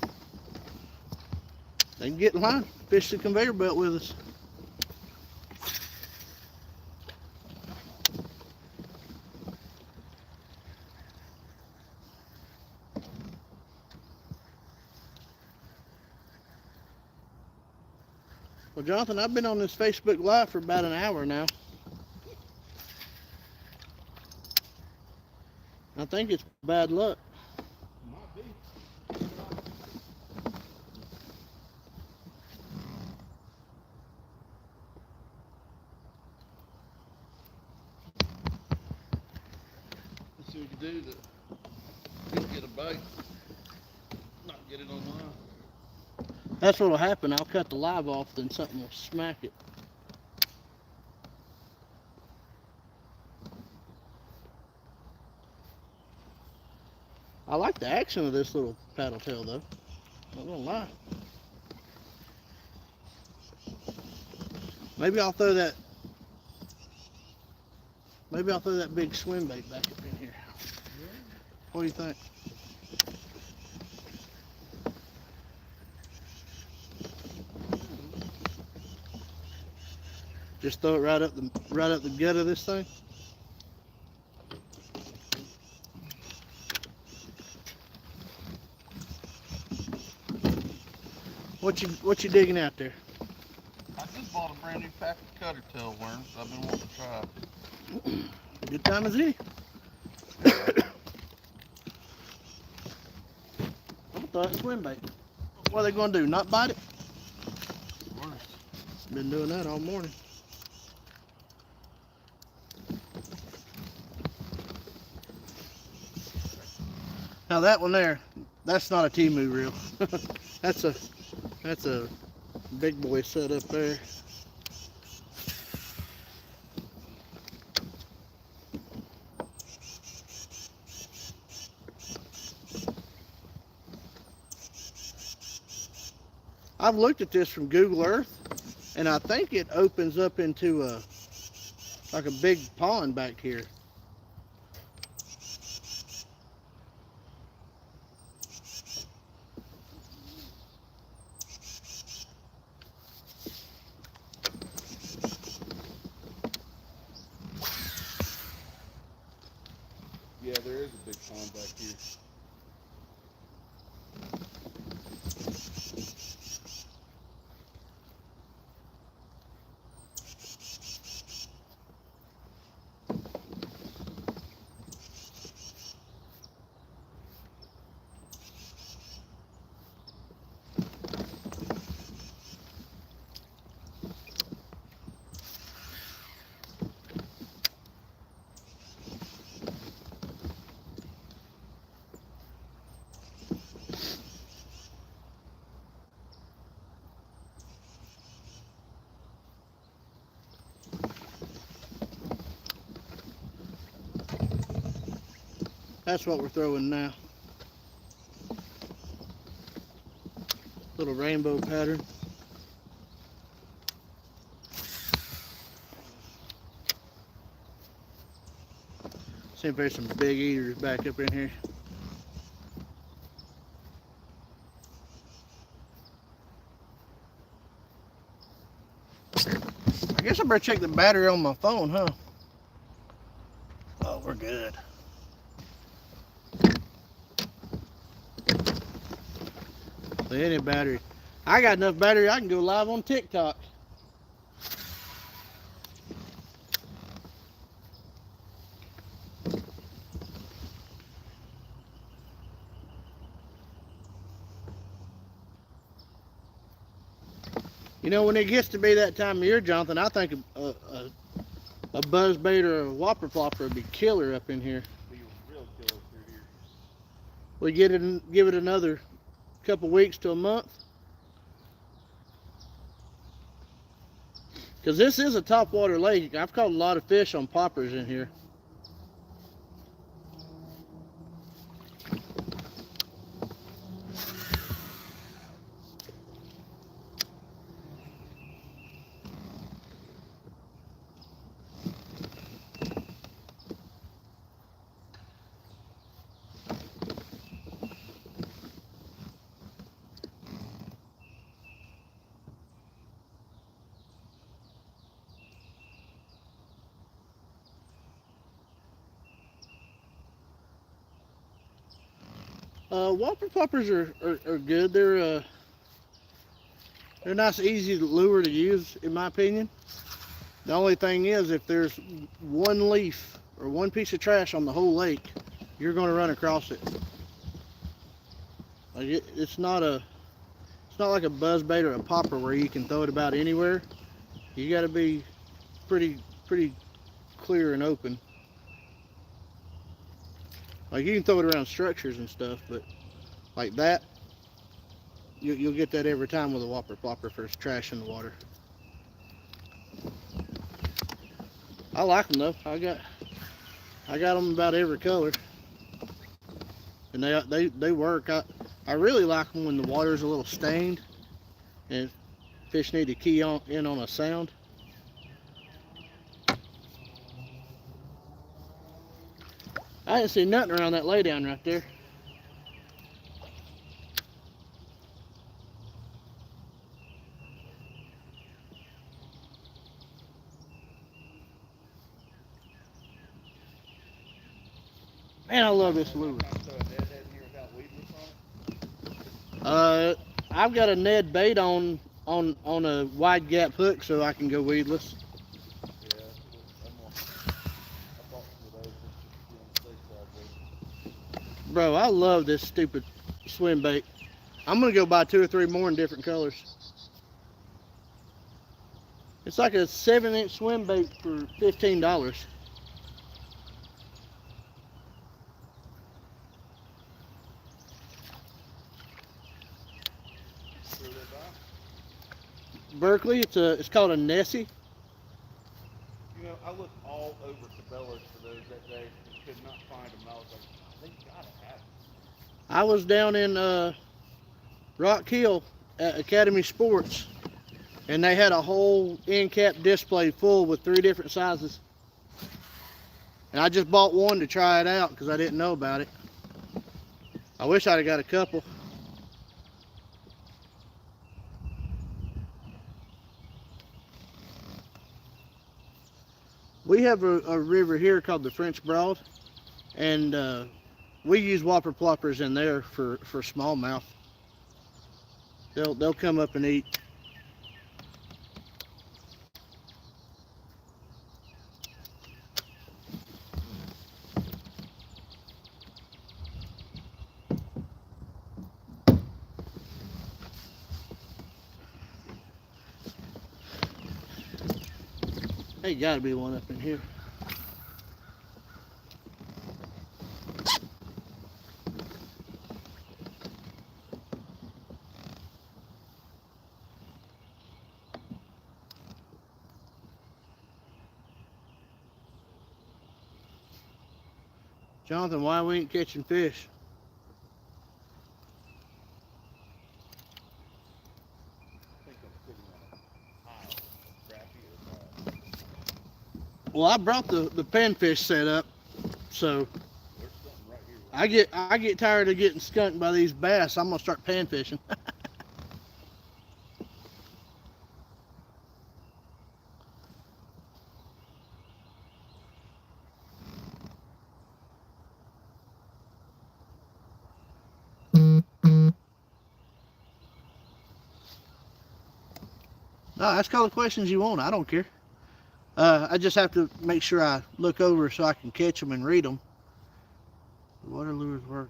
They can get in line, fish the conveyor belt with us. Well, Jonathan, I've been on this Facebook Live for about an hour now. I think it's bad luck. Might be. Let's see what you do to get a bite, not get it on line. That's what'll happen. I'll cut the live off, then something will smack it. I like the action of this little paddle tail though. Not gonna lie. Maybe I'll throw that big swim bait back up in here. What do you think? Just throw it right up the gut of this thing. What you digging out there? I just bought a brand new pack of cutter tail worms I've been wanting to try. Good time as any. I'm gonna throw it in swim bait. What are they gonna do? Not bite it? Worse. Been doing that all morning. Now that one there, that's not a Temu reel. that's a big boy set up there. I've looked at this from Google Earth, and I think it opens up into like a big pond back here. Yeah, there is a big pond back here. That's what we're throwing now. Little rainbow pattern. See if there's some big eaters back up in here. I guess I better check the battery on my phone, huh? Oh, we're good. Any battery. I got enough battery I can go live on TikTok. You know, when it gets to be that time of year, Jonathan, I think a buzzbait or a whopper plopper would be killer up in here. Be a real killer through here. We give it another couple weeks to a month. Because this is a topwater lake. I've caught a lot of fish on poppers in here. Whopper poppers are good. They're nice, easy lure to use, in my opinion. The only thing is, if there's one leaf or one piece of trash on the whole lake, you're going to run across it. Like it's not like a buzzbait or a popper where you can throw it about anywhere. You got to be pretty clear and open. Like you can throw it around structures and stuff, but like that, you'll get that every time with a whopper plopper if there's trash in the water. I like them though. I got them about every color, and they work. I really like them when the water's a little stained and fish need to key in on a sound. I didn't see nothing around that laydown right there. Man, I love this lure. I've got a Ned bait on a wide gap hook so I can go weedless. Bro, I love this stupid swim bait. I'm gonna go buy 2 or 3 more in different colors. It's like a 7-inch swim bait for $15. Berkeley, it's called a Nessie. You know, I looked all over Cabela's for those that day and could not find them. I was like, they gotta have them. I was down in Rock Hill at Academy Sports, and they had a whole end cap display full with 3 different sizes. And I just bought one to try it out because I didn't know about it. I wish I'd have got a couple. We have a river here called the French Broad, and we use whopper ploppers in there for smallmouth. They'll come up and eat. Hey, gotta be one up in here. Jonathan, why we ain't catching fish? Well, I brought the panfish set up, so I get tired of getting skunked by these bass. I'm gonna start panfishing. No, ask all the questions you want. I don't care. I just have to make sure I look over so I can catch them and read them. Water lures work.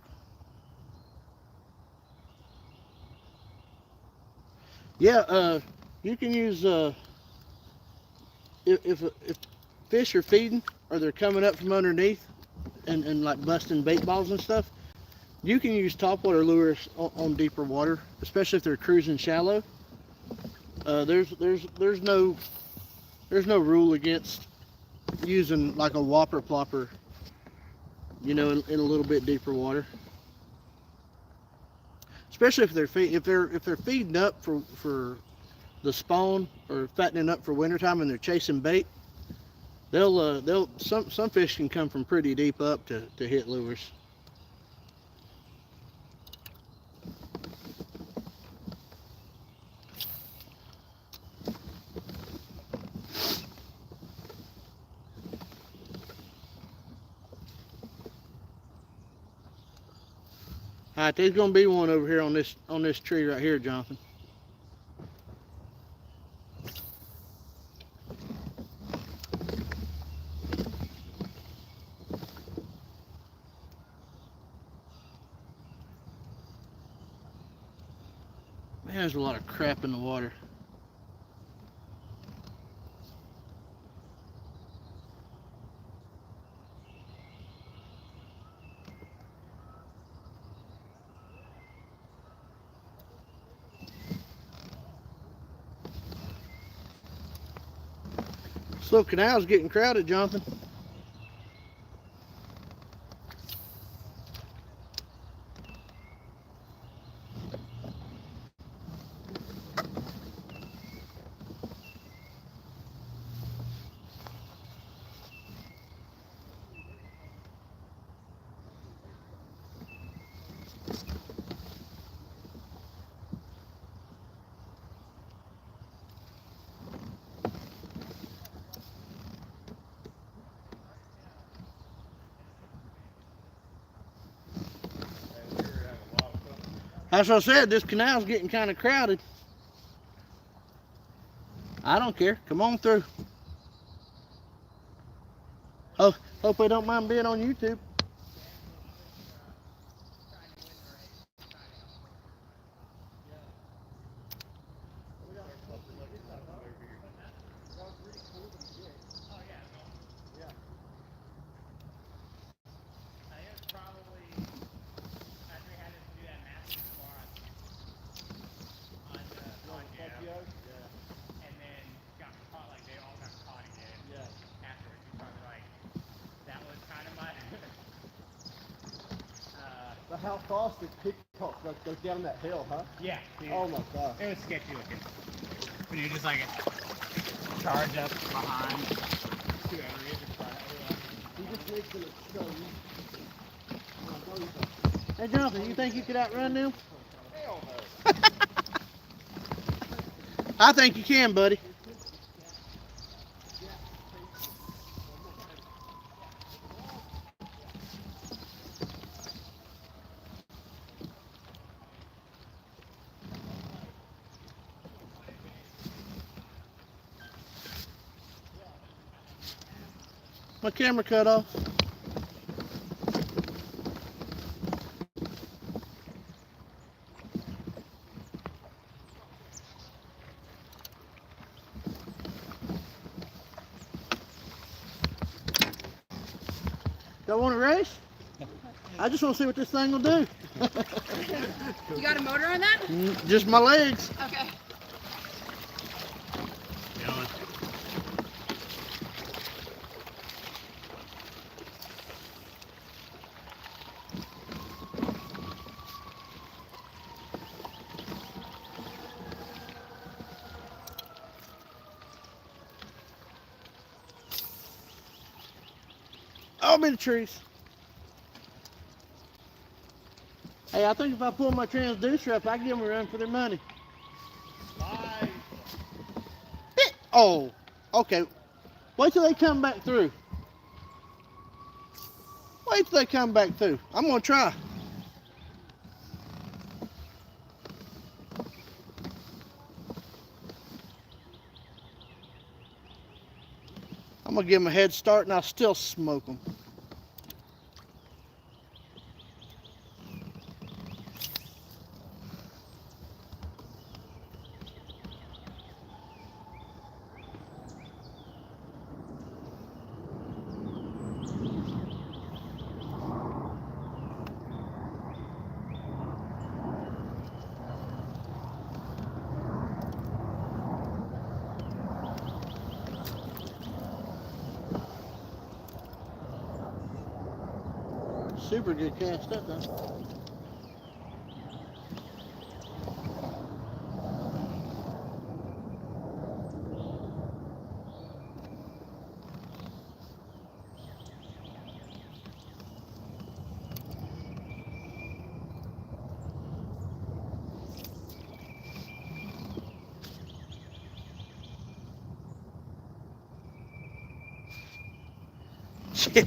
Yeah, You can use if fish are feeding or they're coming up from underneath and like busting bait balls and stuff, you can use topwater lures on deeper water, especially if they're cruising shallow. There's no rule against using like a whopper plopper, you know, in a little bit deeper water. Especially if they're feeding up for the spawn or fattening up for wintertime and they're chasing bait, some fish can come from pretty deep up to hit lures. All right, there's gonna be one over here on this tree right here, Jonathan. Man, there's a lot of crap in the water. This little canal's getting crowded, Jonathan. That's what I said, this canal's getting kind of crowded. I don't care. Come on through. Oh, hope they don't mind being on YouTube. But how fast did Pitcock go down that hill, huh? Yeah. Dude. Oh my god. It was sketchy looking. When you just like charge up behind 2 areas in front of it. He just makes it look so easy. Hey, Jonathan, you think you could outrun them? Hell no. I think you can, buddy. My camera cut off. Y'all want to race? I just want to see what this thing will do. You got a motor on that? Just my legs. Okay. Oh, I'm in the trees. Hey, I think if I pull my transducer up, I can give them a run for their money. Bye. Oh, okay. Wait till they come back through. Wait till they come back through. I'm gonna try. I'm gonna give them a head start and I'll still smoke them. super good cast that time. Yeah.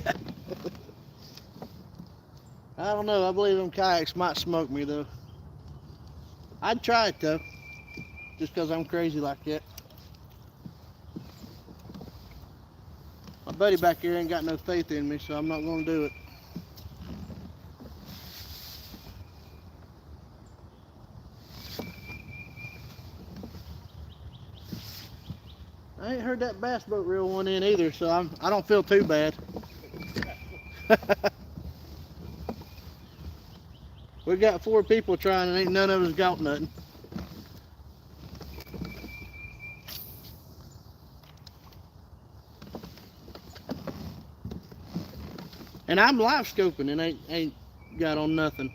I don't know. I believe them kayaks might smoke me though. I'd try it though, just because I'm crazy like that. My buddy back here ain't got no faith in me, so I'm not gonna do it. I ain't heard that bass boat reel one in either, so I don't feel too bad. We got 4 people trying and ain't none of us got nothing. And I'm live scoping and ain't got on nothing.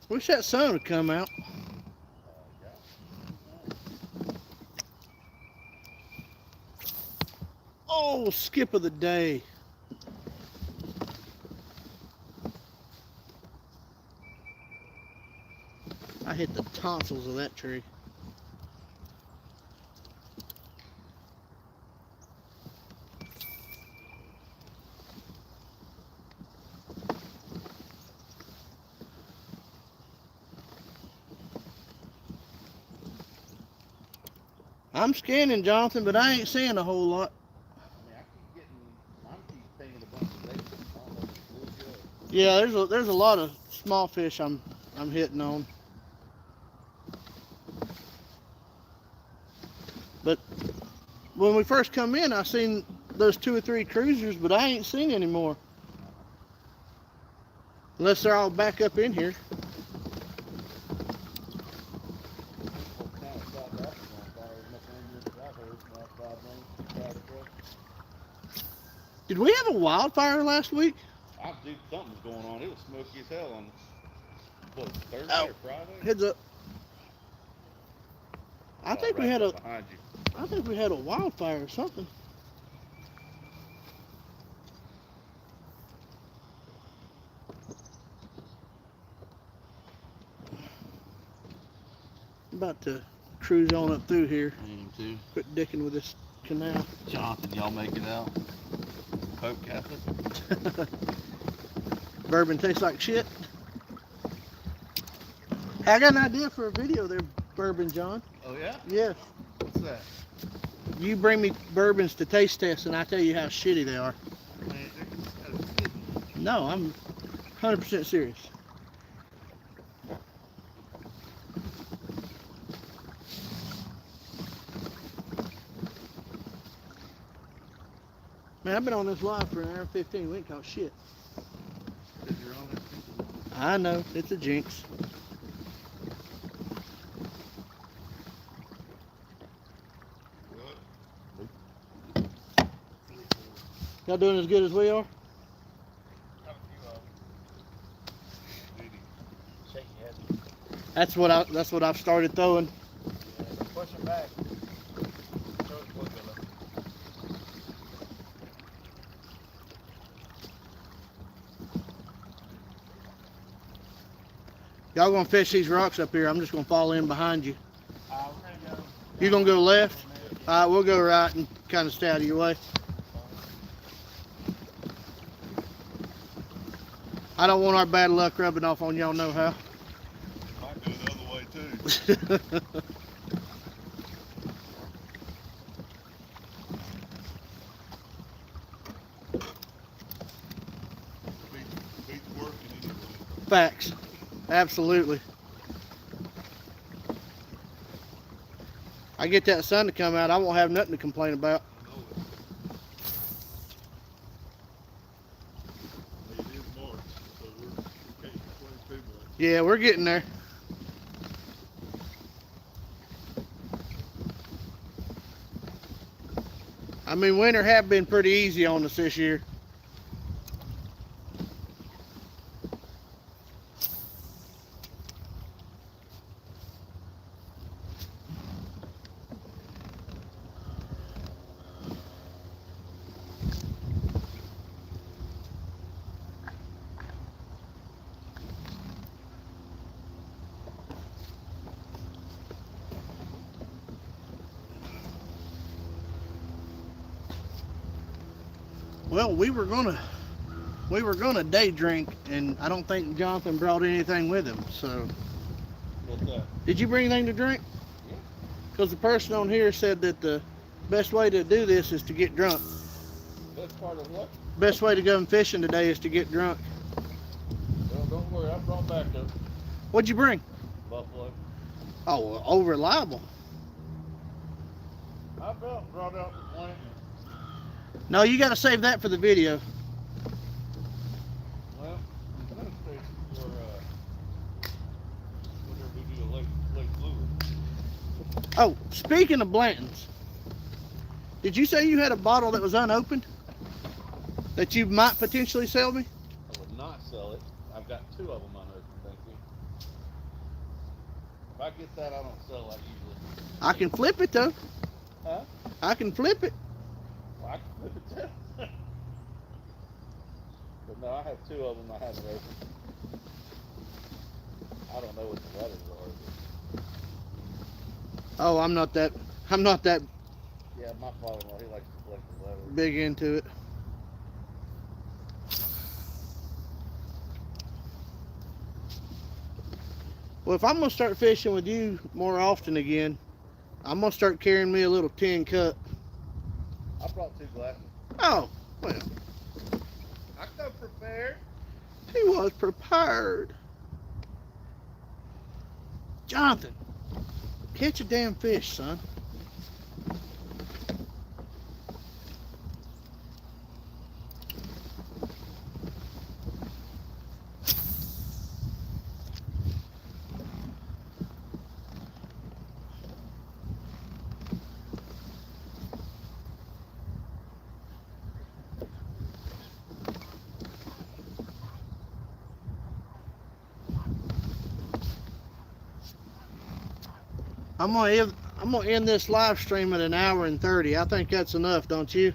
Wish that sun would come out. Oh, skip of the day. I hit the tonsils of that tree. I'm scanning, Jonathan, but I ain't seeing a whole lot. I'm keep thinking a bunch of dates. I don't know if it's really good. Yeah, there's a lot of small fish I'm hitting on. But when we first come in, I seen those 2 or 3 cruisers, but I ain't seen any more. Unless they're all back up in here. Did we have a wildfire last week? Dude, something was going on. It was smoky as hell on what, Thursday Oh. or Friday? Heads up. I think we had a behind you. I think we had a wildfire or something. I'm about to cruise on up through here. I am too. Quit dicking with this canal. Jonathan, y'all make it out. Pope Catholic. Bourbon tastes like shit. Hey, I got an idea for a video there, Bourbon John. Oh yeah? Yes. What's that? You bring me bourbons to taste test and I tell you how shitty they are. Man, they're just kidding. No, I'm 100% serious. Man, I've been on this live for an hour and 15. We ain't caught shit. Because you're on it. I know, it's a jinx. Y'all doing as good as we are? That's what I've started throwing. Push him back. Y'all gonna fish these rocks up here. I'm just gonna fall in behind you. We're gonna go. You gonna go left? All right, we'll go right and kind of stay out of your way. I don't want our bad luck rubbing off on y'all know how. Might go the other way too. Facts. Absolutely. I get that sun to come out, I won't have nothing to complain about. It is March, so we can't complain too much. Yeah, we're getting there. I mean, winter have been pretty easy on us this year. Well, we were gonna day drink, and I don't think Jonathan brought anything with him. So, What's that? did you bring anything to drink? Yeah. Because the person on here said that the best way to do this is to get drunk. Best part of what? Best way to go fishing today is to get drunk. Well, don't worry, I brought backup. What'd you bring? Buffalo. Oh, well, oh, reliable. I brought out one. No, you got to save that for the video. Well, I'm gonna stay for whenever we do a lake lure. Oh, speaking of Blanton's, did you say you had a bottle that was unopened that you might potentially sell me? I would not sell it. I've got 2 of them unopened, thank you. If I get that, I don't sell that usually. I can flip it though. Huh? I can flip it. Well, I can flip it too. But no, I have 2 of them I haven't opened. I don't know what the letters are. Oh, I'm not that Yeah, my father-in-law, he likes to collect the letters. big into it. Well, if I'm gonna start fishing with you more often again, I'm gonna start carrying me a little tin cup. I brought 2 glasses. Oh, well, I come prepared. he was prepared. Jonathan, catch a damn fish, son. I'm gonna end this live stream at 1:30. I think that's enough, don't you?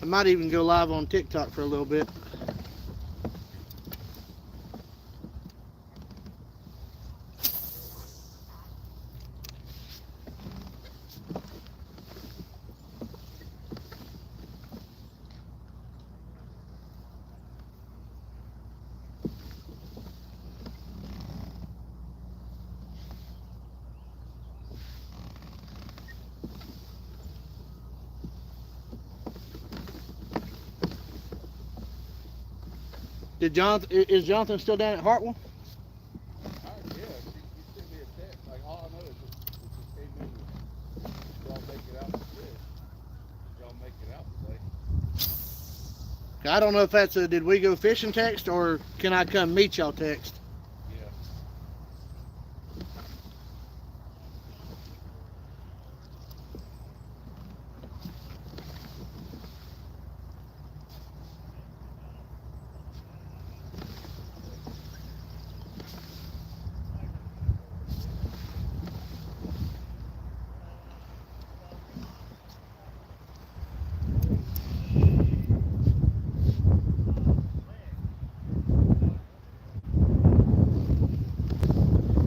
I might even go live on TikTok for a little bit. Is Jonathan still down at Hartwell? Yeah, she sent me a text. Like, all I know is it just came in with, y'all make it out today. Y'all make it out today. I don't know if that's a did we go fishing text or can I come meet y'all text. Yeah.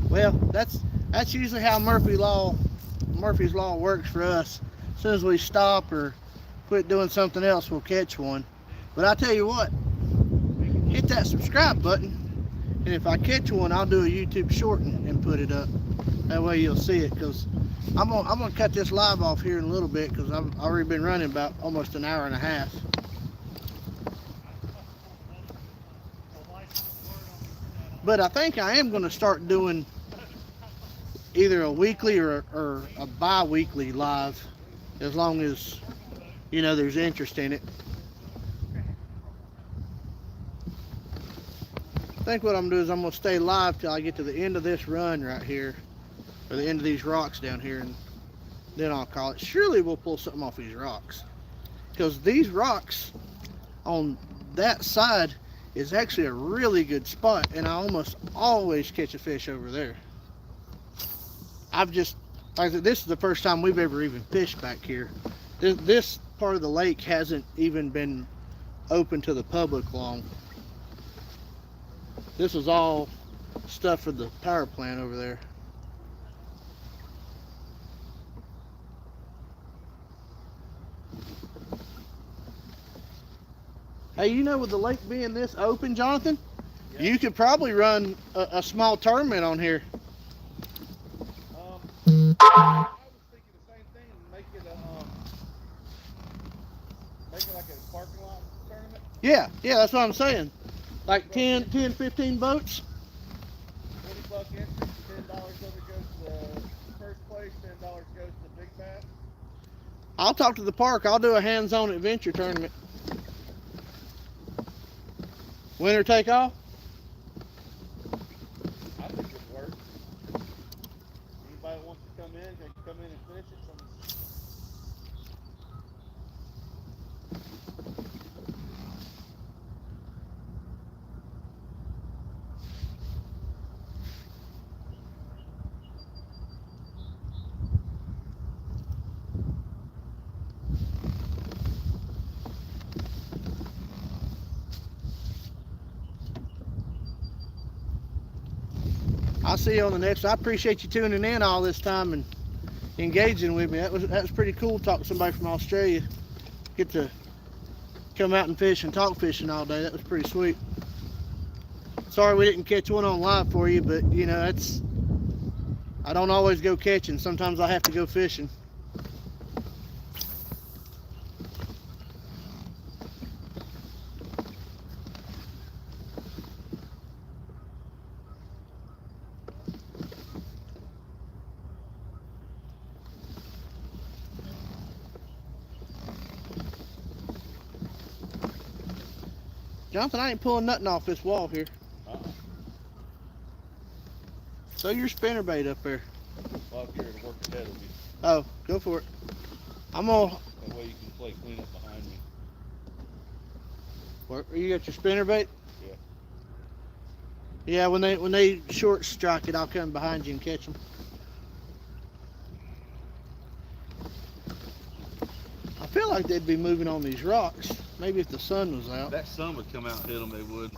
Well, that's usually how Murphy's Law works for us. As soon as we stop or quit doing something else, we'll catch one. But I tell you what, hit that subscribe button, and if I catch one, I'll do a YouTube short and put it up. That way you'll see it. Because I'm gonna cut this live off here in a little bit because I've already been running about almost an hour and a half. But I think I am going to start doing either a weekly or a bi-weekly live, as long as, you know, there's interest in it. I think what I'm going to do is I'm going to stay live till I get to the end of this run right here, or the end of these rocks down here, and then I'll call it. Surely we'll pull something off these rocks, because these rocks on that side is actually a really good spot, and I almost always catch a fish over there. I've just, like I said, this is the first time we've ever even fished back here. This part of the lake hasn't even been open to the public long. This was all stuff for the power plant over there. Hey, you know, with the lake being this open, Jonathan, you could probably run a small tournament on here. I was thinking the same thing and make it like a parking lot tournament. Yeah, that's what I'm saying. Like 10, 15 boats. $20 entry, $10 goes to first place, $10 goes to big bass. I'll talk to the park. I'll do a hands-on adventure tournament. Winner take all? I think it works. Anybody that wants to come in, they can come in and finish it. I'll see you on the next. I appreciate you tuning in all this time and engaging with me. That was pretty cool, talking to somebody from Australia. Get to come out and fish and talk fishing all day. That was pretty sweet. Sorry we didn't catch one on live for you, but you know, I don't always go catching. Sometimes I have to go fishing. Jonathan, I ain't pulling nothing off this wall here. Throw your spinnerbait up there. Well, if you're to work ahead of me, Oh, go for it. I'm gonna. that way you can play clean up behind me. Where, you got your spinnerbait? Yeah. Yeah, when they short strike it, I'll come behind you and catch them. I feel like they'd be moving on these rocks. Maybe if the sun was out. If that sun would come out and hit them, they would.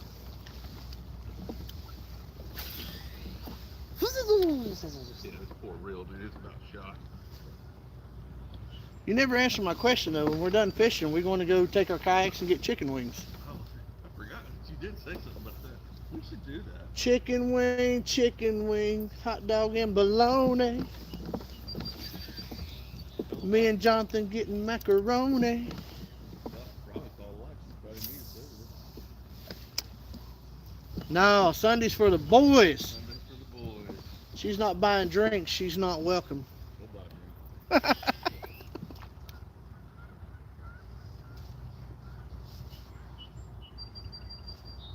Yeah, this poor reel, dude, it's about shot. You never answered my question though. When we're done fishing, we're going to go take our kayaks and get chicken wings. Oh, I forgot. You did say something about that. We should do that. Chicken wing, hot dog and bologna. Me and Jonathan getting macaroni. Probably call Lex. Probably me to say this. No, Sunday's for the boys. Sunday for the boys. She's not buying drinks. She's not welcome. We'll buy drinks.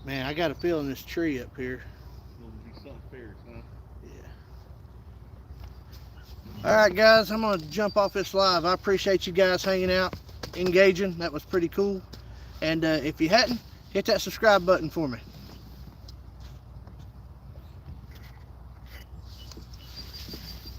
Man, I got a feeling this tree up here. It'll be something fierce, huh? Yeah. All right, guys, I'm going to jump off this live. I appreciate you guys hanging out, engaging. That was pretty cool. And if you hadn't, hit that subscribe button for me.